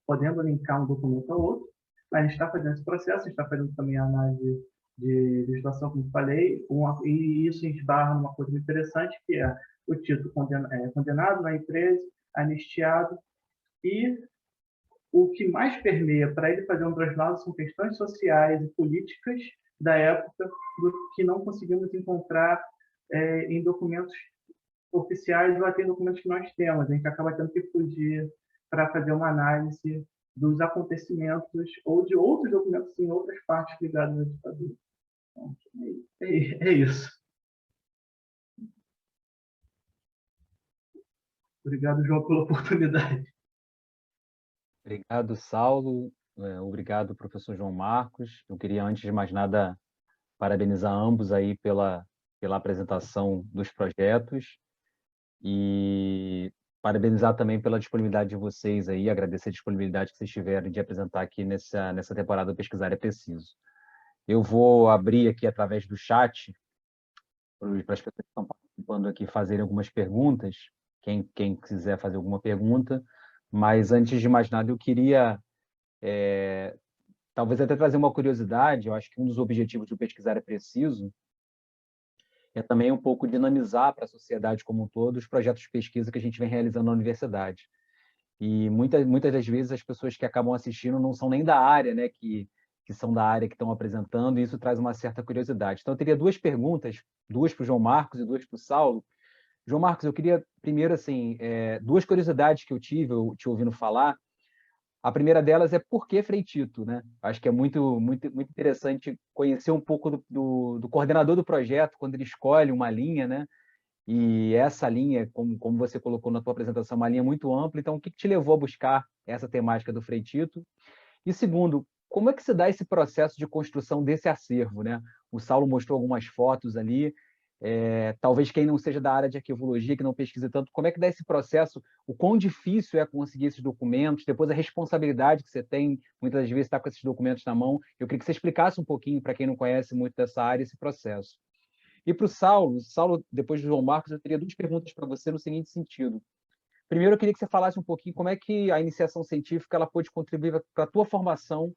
podendo linkar um documento ao outro. A gente está fazendo esse processo, a gente está fazendo também a análise de legislação, como falei, e isso esbarra numa coisa muito interessante, que é o título condenado na empresa, anistiado, e o que mais permeia para ele fazer um traslado são questões sociais e políticas da época do que não conseguimos encontrar em documentos oficiais ou até em documentos que nós temos. A gente acaba tendo que fugir para fazer uma análise dos acontecimentos ou de outros documentos em outras partes ligadas à ditadura. Então, é isso. Obrigado, João, pela oportunidade. Obrigado, Saulo. Obrigado, professor João Marcos. Eu queria, antes de mais nada, parabenizar ambos aí pela apresentação dos projetos e parabenizar também pela disponibilidade de vocês aí, agradecer a disponibilidade que vocês tiveram de apresentar aqui nessa temporada do Pesquisar é Preciso. Eu vou abrir aqui através do chat para as pessoas que estão participando aqui fazerem algumas perguntas, quem quiser fazer alguma pergunta, mas antes de mais nada eu queria talvez até trazer uma curiosidade. Eu acho que um dos objetivos do Pesquisar é Preciso é também um pouco dinamizar para a sociedade como um todo os projetos de pesquisa que a gente vem realizando na universidade. E muitas das vezes as pessoas que acabam assistindo não são nem da área, né, que são da área que estão apresentando, e isso traz uma certa curiosidade. Então, eu teria duas perguntas, duas para o João Marcos e duas para o Saulo. João Marcos, eu queria primeiro, assim, duas curiosidades que eu tive, eu te ouvindo falar. A primeira delas é por que Frei Tito, né? Acho que é muito interessante conhecer um pouco do coordenador do projeto, quando ele escolhe uma linha, né? E essa linha, como você colocou na tua apresentação, uma linha muito ampla. Então, o que te levou a buscar essa temática do Frei Tito? E segundo, como é que se dá esse processo de construção desse acervo, né? O Saulo mostrou algumas fotos ali. Talvez quem não seja da área de arqueologia, que não pesquisa tanto, como é que dá esse processo? O quão difícil é conseguir esses documentos? Depois a responsabilidade que você tem, muitas das vezes, está com esses documentos na mão. Eu queria que você explicasse um pouquinho, para quem não conhece muito dessa área, esse processo. E para o Saulo, depois do João Marcos, eu teria duas perguntas para você no seguinte sentido. Primeiro, eu queria que você falasse um pouquinho como é que a iniciação científica ela pode contribuir para a tua formação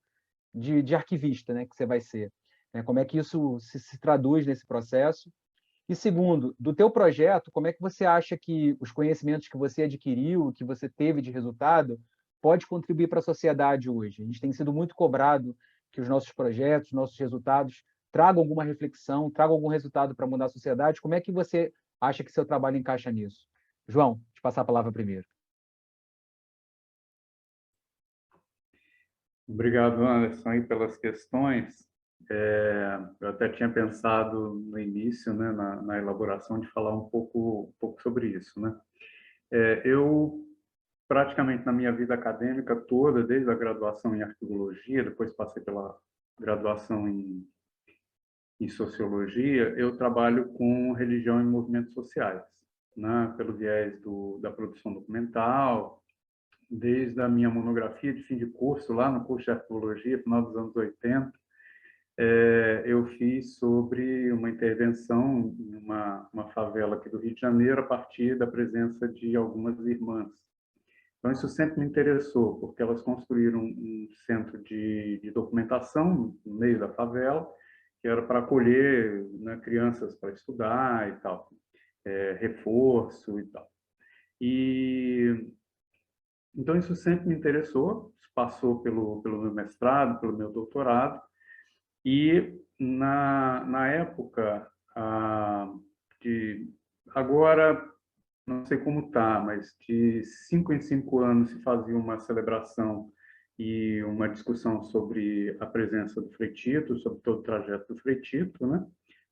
de arquivista, né, que você vai ser. Né? Como é que isso se traduz nesse processo? E segundo, do teu projeto, como é que você acha que os conhecimentos que você adquiriu, que você teve de resultado, pode contribuir para a sociedade hoje? A gente tem sido muito cobrado que os nossos projetos, nossos resultados tragam alguma reflexão, tragam algum resultado para mudar a sociedade. Como é que você acha que seu trabalho encaixa nisso? João, te passar a palavra primeiro. Obrigado, Anderson, aí pelas questões. Eu até tinha pensado no início, né, na elaboração, de falar um pouco sobre isso, né? Eu, praticamente na minha vida acadêmica toda, desde a graduação em arqueologia, depois passei pela graduação em sociologia, eu trabalho com religião e movimentos sociais, né, pelo viés da produção documental. Desde a minha monografia de fim de curso, lá no curso de arqueologia, final dos anos 80, eu fiz sobre uma intervenção em uma favela aqui do Rio de Janeiro, a partir da presença de algumas irmãs. Então, isso sempre me interessou, porque elas construíram um centro de documentação no meio da favela, que era para acolher, né, crianças para estudar e tal, reforço e tal. Então, isso sempre me interessou, passou pelo meu mestrado, pelo meu doutorado, e na época, agora, não sei como está, mas de 5 em 5 anos se fazia uma celebração e uma discussão sobre a presença do Frei Tito, sobre todo o trajeto do Frei Tito, né?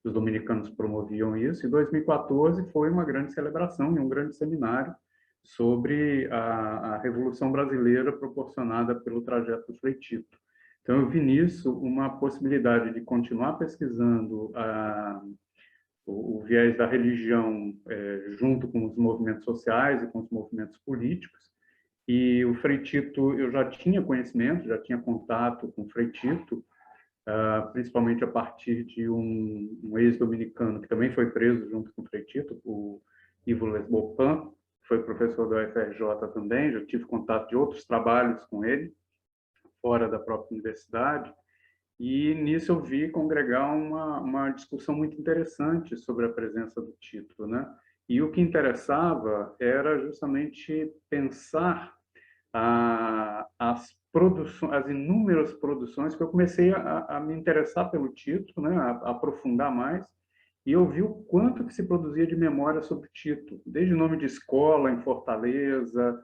Os dominicanos promoviam isso. Em 2014 foi uma grande celebração e um grande seminário sobre a Revolução Brasileira proporcionada pelo trajeto do Frei Tito. Então, eu vi nisso uma possibilidade de continuar pesquisando o viés da religião junto com os movimentos sociais e com os movimentos políticos. E o Frei Tito, eu já tinha conhecimento, já tinha contato com o Frei Tito, principalmente a partir de um ex-dominicano que também foi preso junto com o Frei Tito, o Ivo Lesbopin, que foi professor da UFRJ também, já tive contato de outros trabalhos com ele, fora da própria universidade, e nisso eu vi congregar uma discussão muito interessante sobre a presença do Tito, né? E o que interessava era justamente pensar as inúmeras produções, que eu comecei a me interessar pelo Tito, né? A aprofundar mais, e eu vi o quanto que se produzia de memória sobre o Tito, desde nome de escola em Fortaleza,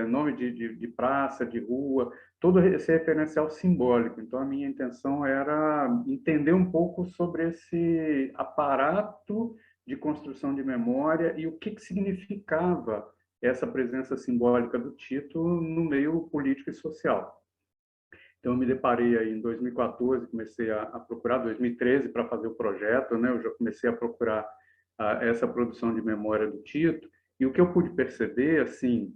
nome de praça, de rua, todo esse referencial simbólico. Então, a minha intenção era entender um pouco sobre esse aparato de construção de memória e o que significava essa presença simbólica do Tito no meio político e social. Então, eu me deparei aí em 2014, comecei a procurar, 2013, para fazer o projeto, né? Eu já comecei a procurar essa produção de memória do Tito, e o que eu pude perceber, assim,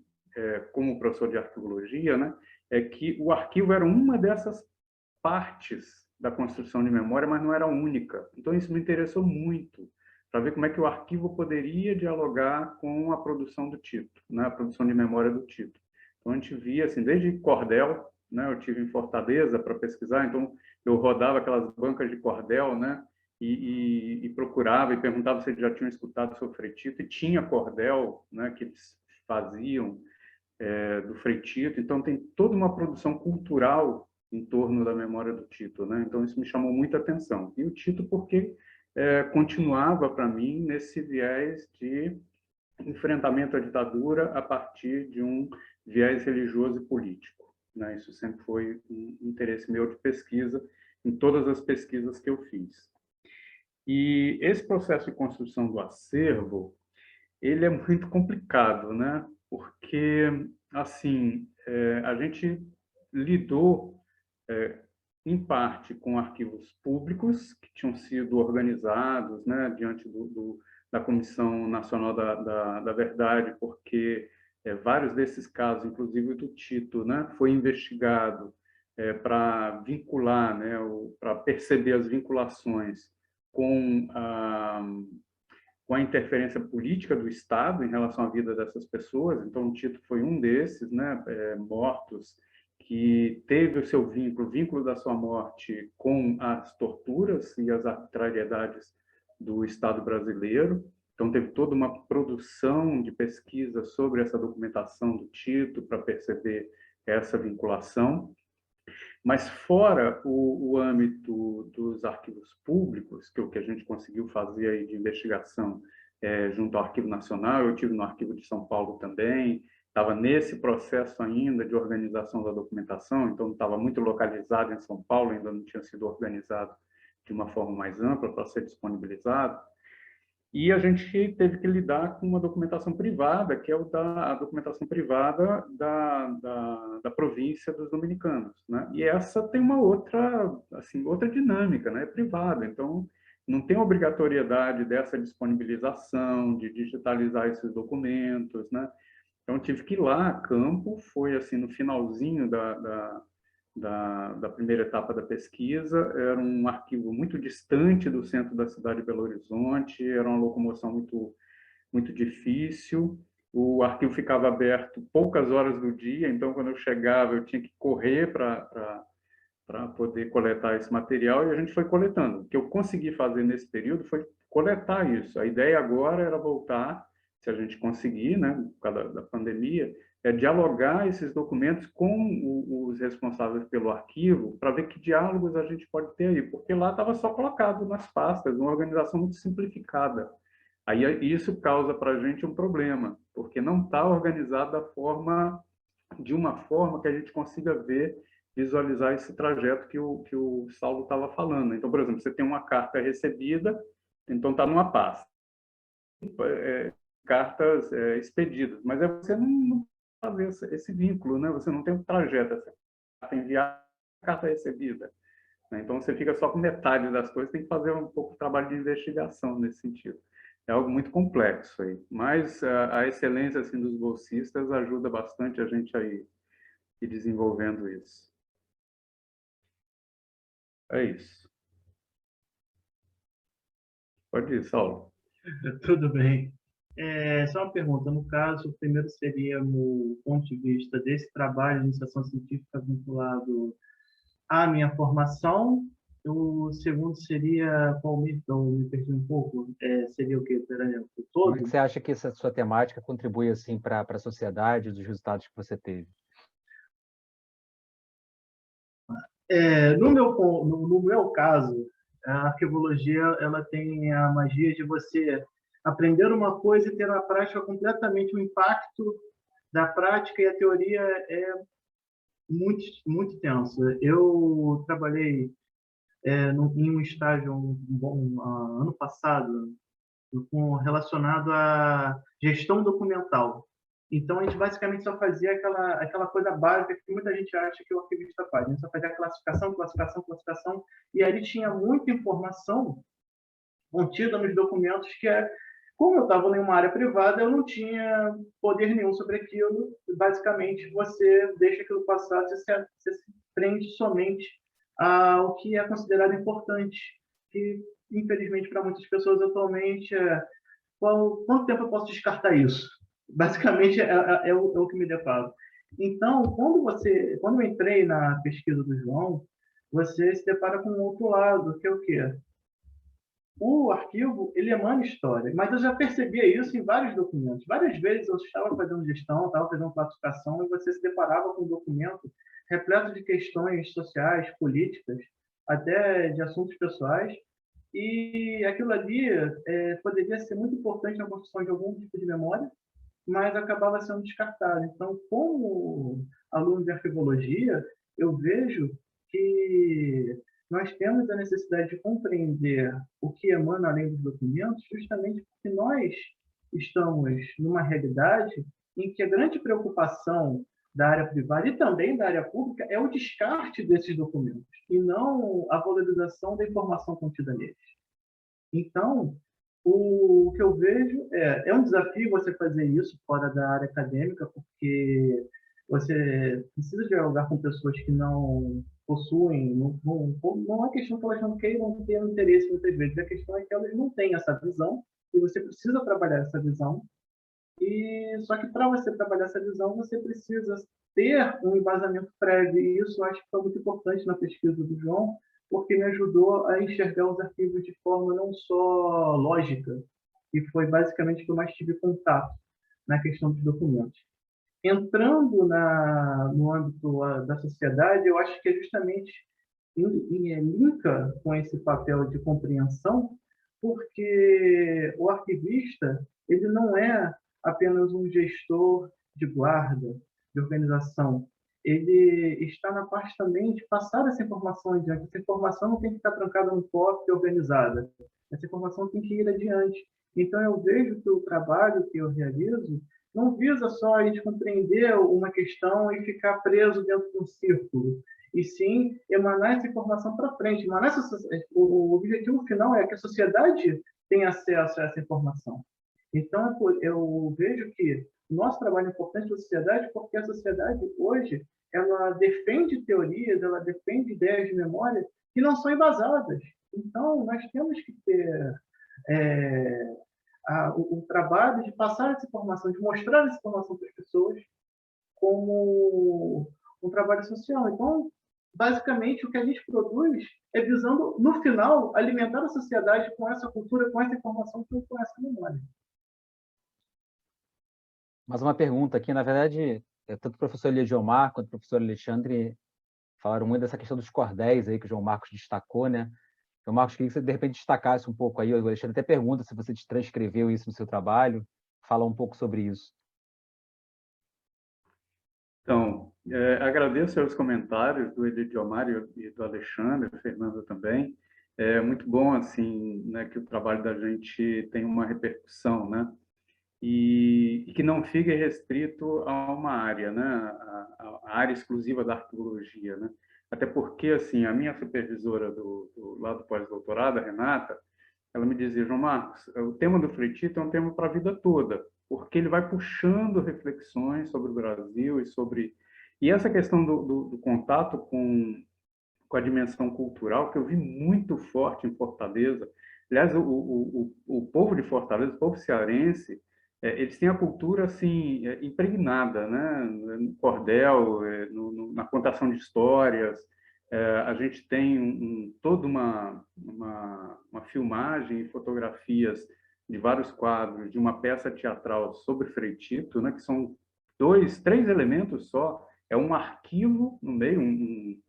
como professor de arqueologia, né, é que o arquivo era uma dessas partes da construção de memória, mas não era a única. Então, isso me interessou muito, para ver como é que o arquivo poderia dialogar com a produção do Tito, né, a produção de memória do Tito. Então, a gente via, assim, desde cordel, né, eu tive em Fortaleza para pesquisar, então eu rodava aquelas bancas de cordel, né, e procurava e perguntava se eles já tinham escutado sobre Frei Tito, e tinha cordel, né, que eles faziam do Frei Tito. Então, tem toda uma produção cultural em torno da memória do Tito, né? Então, isso me chamou muita atenção. E o Tito, porque continuava, para mim, nesse viés de enfrentamento à ditadura a partir de um viés religioso e político, né? Isso sempre foi um interesse meu de pesquisa, em todas as pesquisas que eu fiz. E esse processo de construção do acervo, ele é muito complicado, né? Porque, assim, a gente lidou, em parte, com arquivos públicos que tinham sido organizados, né, diante da Comissão Nacional da Verdade, porque vários desses casos, inclusive do Tito, né, foi investigado para vincular, né, para perceber as vinculações com a interferência política do Estado em relação à vida dessas pessoas. Então, o Tito foi um desses, né, mortos, que teve o seu vínculo, o vínculo da sua morte com as torturas e as arbitrariedades do Estado brasileiro. Então, teve toda uma produção de pesquisa sobre essa documentação do Tito para perceber essa vinculação. Mas fora o âmbito dos arquivos públicos, que é o que a gente conseguiu fazer aí de investigação junto ao Arquivo Nacional, eu tive no Arquivo de São Paulo também, estava nesse processo ainda de organização da documentação, então estava muito localizado em São Paulo, ainda não tinha sido organizado de uma forma mais ampla para ser disponibilizado. E a gente teve que lidar com uma documentação privada, que é a documentação privada da província dos dominicanos, né? E essa tem uma outra, assim, outra dinâmica, né? É privada, então não tem obrigatoriedade dessa disponibilização, de digitalizar esses documentos, né? Então tive que ir lá a campo, foi assim no finalzinho da primeira etapa da pesquisa. Era um arquivo muito distante do centro da cidade de Belo Horizonte, era uma locomoção muito difícil. O arquivo ficava aberto poucas horas do dia, então quando eu chegava eu tinha que correr para poder coletar esse material, e a gente foi coletando. O que eu consegui fazer nesse período foi coletar isso. A ideia agora era voltar, se a gente conseguir, né, por causa da pandemia, dialogar esses documentos com os responsáveis pelo arquivo, para ver que diálogos a gente pode ter aí, porque lá estava só colocado nas pastas, uma organização muito simplificada. Aí isso causa para a gente um problema, porque não está organizado de uma forma que a gente consiga ver, visualizar esse trajeto que o Saulo estava falando. Então, por exemplo, você tem uma carta recebida, então está numa pasta. cartas expedidas, mas você não fazer esse vínculo, né? Você não tem um trajeto, essa carta enviada, carta recebida, né? Então você fica só com metade das coisas, tem que fazer um pouco de trabalho de investigação nesse sentido. É algo muito complexo aí, mas a excelência assim dos bolsistas ajuda bastante a gente a ir desenvolvendo isso. É isso. Pode ir, Saulo. Tudo bem. Só uma pergunta. No caso, o primeiro seria no ponto de vista desse trabalho de iniciação científica vinculado à minha formação. O segundo seria, eu me perdi um pouco, seria o quê? O Como é que todo? você acha que essa sua temática contribui assim para a sociedade, dos resultados que você teve? No meu caso, a arqueologia ela tem a magia de você aprender uma coisa e ter na prática completamente o impacto da prática, e a teoria é muito, muito tensa. Eu trabalhei em um estágio ano passado relacionado à gestão documental. Então, a gente basicamente só fazia aquela coisa básica que muita gente acha que o arquivista faz. A gente só fazia classificação, classificação, classificação, e ali tinha muita informação contida nos documentos como eu estava em uma área privada, eu não tinha poder nenhum sobre aquilo. Basicamente, você deixa aquilo passar, você se prende somente ao que é considerado importante, que, infelizmente, para muitas pessoas atualmente quanto tempo eu posso descartar isso? Basicamente, é o que me deparo. Então, quando eu entrei na pesquisa do João, você se depara com um outro lado, que é o quê? O arquivo, ele emana história, mas eu já percebia isso em vários documentos. Várias vezes eu estava fazendo gestão, estava fazendo classificação, e você se deparava com um documento repleto de questões sociais, políticas, até de assuntos pessoais, e aquilo ali poderia ser muito importante na construção de algum tipo de memória, mas acabava sendo descartado. Então, como aluno de arqueologia, eu vejo que nós temos a necessidade de compreender o que emana além dos documentos, justamente porque nós estamos numa realidade em que a grande preocupação da área privada e também da área pública é o descarte desses documentos, e não a valorização da informação contida neles. Então, o que eu vejo é um desafio você fazer isso fora da área acadêmica, porque você precisa dialogar com pessoas que não possuem, não é questão que elas não queiram ter interesse muitas vezes, a questão é que elas não têm essa visão, e você precisa trabalhar essa visão. E só que para você trabalhar essa visão, você precisa ter um embasamento prévio, e isso eu acho que foi muito importante na pesquisa do João, porque me ajudou a enxergar os arquivos de forma não só lógica, e foi basicamente que eu mais tive contato na questão dos documentos. Entrando no âmbito da sociedade, eu acho que é justamente linka com esse papel de compreensão, porque o arquivista ele não é apenas um gestor de guarda, de organização. Ele está na parte também de passar essa informação adiante. Essa informação não tem que estar trancada num cofre e organizada. Essa informação tem que ir adiante. Então, eu vejo que o trabalho que eu realizo não visa só a gente compreender uma questão e ficar preso dentro de um círculo, e sim emanar essa informação para frente. O objetivo final é que a sociedade tenha acesso a essa informação. Então, eu vejo que o nosso trabalho é importante para a sociedade, porque a sociedade hoje ela defende teorias, ela defende ideias de memória que não são embasadas. Então, nós temos que ter o trabalho de passar essa informação, de mostrar essa informação para as pessoas como um trabalho social. Então, basicamente, o que a gente produz é visando, no final, alimentar a sociedade com essa cultura, com essa informação, com essa memória. Mas uma pergunta aqui, na verdade, tanto o professor Eliomar quanto o professor Alexandre falaram muito dessa questão dos cordéis aí que o João Marcos destacou, né? João Marcos, queria que você, de repente, destacasse um pouco aí. O Alexandre até pergunta se você transcreveu isso no seu trabalho. Fala um pouco sobre isso. Então, agradeço os comentários do Eliomar e do Alexandre, do Fernando também. É muito bom, assim, né, que o trabalho da gente tem uma repercussão, né? e que não fique restrito a uma área, né? A área exclusiva da arquivologia, né? Até porque, assim, a minha supervisora do lado pós-doutorado, a Renata, ela me dizia: João Marcos, o tema do Frei Tito é um tema para a vida toda, porque ele vai puxando reflexões sobre o Brasil e sobre... E essa questão do contato com a dimensão cultural, que eu vi muito forte em Fortaleza. Aliás, o povo de Fortaleza, o povo cearense, eles têm a cultura assim impregnada, né? No cordel, na contação de histórias. A gente tem toda uma filmagem e fotografias de vários quadros de uma peça teatral sobre Frei Tito, né? Que são três elementos só. É um arquivo no meio, um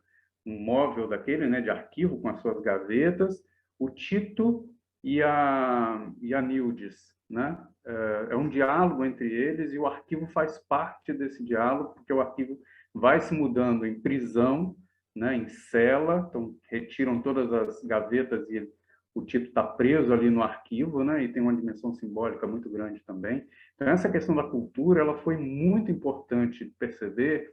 móvel daquele, né, de arquivo com as suas gavetas, o Tito e a Nildes, né? É um diálogo entre eles e o arquivo faz parte desse diálogo, porque o arquivo vai se mudando em prisão, né, em cela, então retiram todas as gavetas e o Tito está preso ali no arquivo, né, e tem uma dimensão simbólica muito grande também. Então essa questão da cultura, ela foi muito importante perceber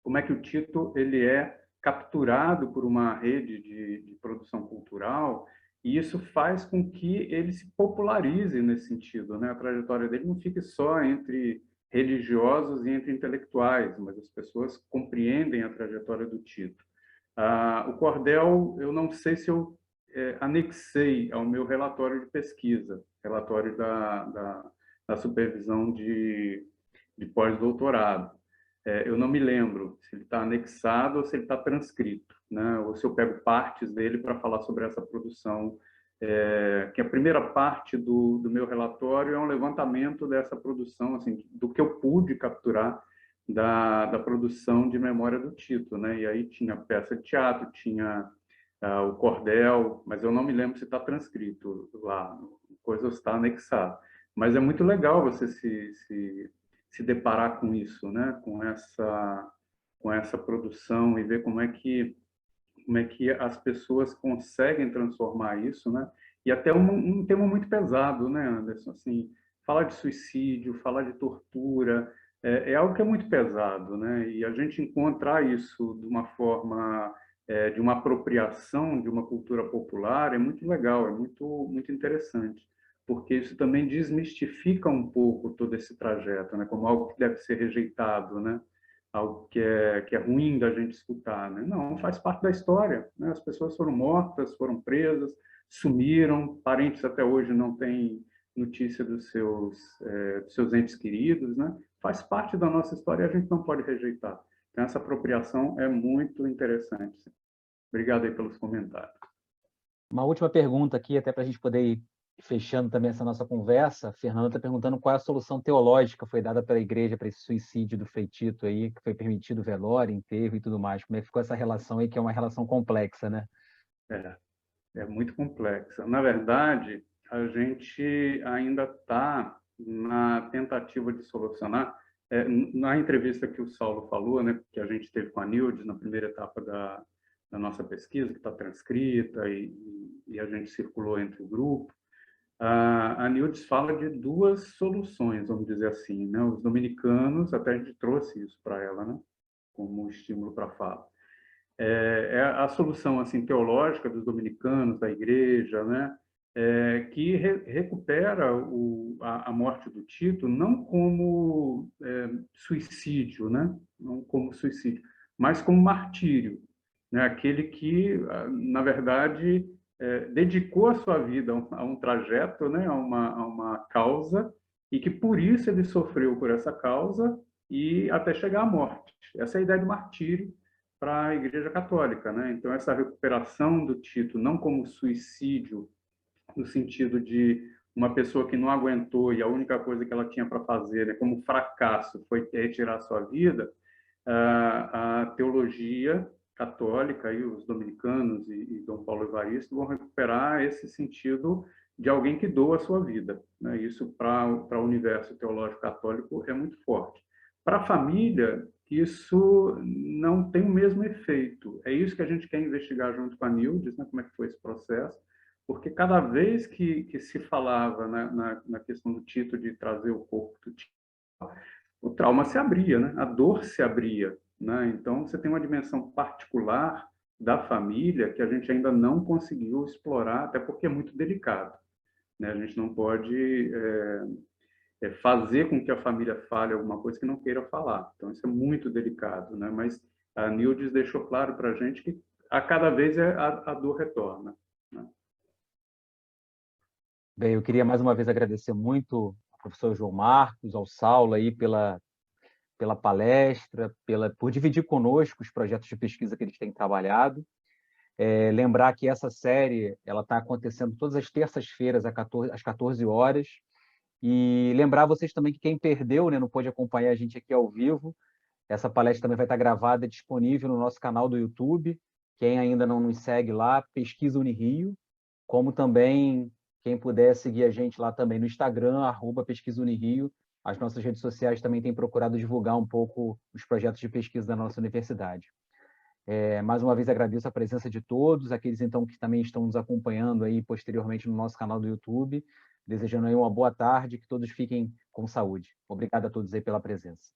como é que o Tito ele é capturado por uma rede de produção cultural, e isso faz com que ele se popularize nesse sentido, né? A trajetória dele não fique só entre religiosos e entre intelectuais, mas as pessoas compreendem a trajetória do Tito. O cordel, eu não sei se eu anexei ao meu relatório de pesquisa, relatório da supervisão de pós-doutorado. Eu não me lembro se ele está anexado ou se ele está transcrito, né? Ou se eu pego partes dele para falar sobre essa produção, que a primeira parte do meu relatório é um levantamento dessa produção, assim, do que eu pude capturar da produção de memória do Tito, né? E aí tinha peça de teatro, tinha o cordel, mas eu não me lembro se está transcrito lá, coisa está anexada. Mas é muito legal você se deparar com isso, né? Com essa produção e ver como é que as pessoas conseguem transformar isso, né? E até um tema muito pesado, né, Anderson? Assim, falar de suicídio, falar de tortura, é algo que é muito pesado, né? E a gente encontrar isso de uma forma de uma apropriação de uma cultura popular é muito legal, é muito interessante, porque isso também desmistifica um pouco todo esse trajeto, né? Como algo que deve ser rejeitado, né? Algo que é ruim da gente escutar, né? Não, faz parte da história, né? As pessoas foram mortas, foram presas, sumiram, parentes até hoje não têm notícia dos seus entes queridos, né? Faz parte da nossa história e a gente não pode rejeitar. Então, essa apropriação é muito interessante. Obrigado aí pelos comentários. Uma última pergunta aqui, até para a gente poder ir fechando também essa nossa conversa. A Fernanda está perguntando qual é a solução teológica que foi dada pela igreja para esse suicídio do Frei Tito aí, que foi permitido velório, enterro e tudo mais. Como é que ficou essa relação aí, que é uma relação complexa, né? É muito complexa. Na verdade, a gente ainda está na tentativa de solucionar. Na entrevista que o Saulo falou, né, que a gente teve com a Nildes na primeira etapa da nossa pesquisa, que está transcrita e a gente circulou entre o grupo, a Nildes fala de duas soluções, vamos dizer assim, né? Os dominicanos, até a gente trouxe isso para ela, né, como estímulo para a fala. É a solução assim teológica dos dominicanos, da igreja, né? Que recupera a morte do Tito não como suicídio, né? Não como suicídio, mas como martírio, né? Aquele que, na verdade, dedicou a sua vida a um trajeto, né? A uma causa, e que por isso ele sofreu por essa causa e até chegar à morte. Essa é a ideia de martírio para a Igreja Católica, né? Então essa recuperação do Tito não como suicídio no sentido de uma pessoa que não aguentou e a única coisa que ela tinha para fazer, né, como fracasso, foi retirar a sua vida, a teologia católica e os dominicanos e Dom Paulo Evaristo vão recuperar esse sentido de alguém que doa a sua vida, né? Isso para o universo teológico católico é muito forte. Para a família, isso não tem o mesmo efeito. É isso que a gente quer investigar junto com a Nildes, né? Como é que foi esse processo, porque cada vez que se falava, né, na questão do Tito, de trazer o corpo do Tito, o trauma se abria, né? A dor se abria, né? Então, você tem uma dimensão particular da família que a gente ainda não conseguiu explorar, até porque é muito delicado, né? A gente não pode fazer com que a família fale alguma coisa que não queira falar. Então, isso é muito delicado, né? Mas a Nildes deixou claro para a gente que a cada vez a dor retorna, né? Bem, eu queria mais uma vez agradecer muito ao professor João Marcos, ao Saulo aí pela palestra, por dividir conosco os projetos de pesquisa que eles têm trabalhado. Lembrar que essa série ela está acontecendo todas as terças-feiras às 14 horas. E lembrar vocês também que quem perdeu, né, não pôde acompanhar a gente aqui ao vivo, essa palestra também vai estar gravada e disponível no nosso canal do YouTube. Quem ainda não nos segue lá, Pesquisa Unirio, como também quem puder seguir a gente lá também no Instagram, @Pesquisa Unirio. As nossas redes sociais também têm procurado divulgar um pouco os projetos de pesquisa da nossa universidade. Mais uma vez agradeço a presença de todos, aqueles então que também estão nos acompanhando aí posteriormente no nosso canal do YouTube, desejando aí uma boa tarde, que todos fiquem com saúde. Obrigado a todos aí pela presença.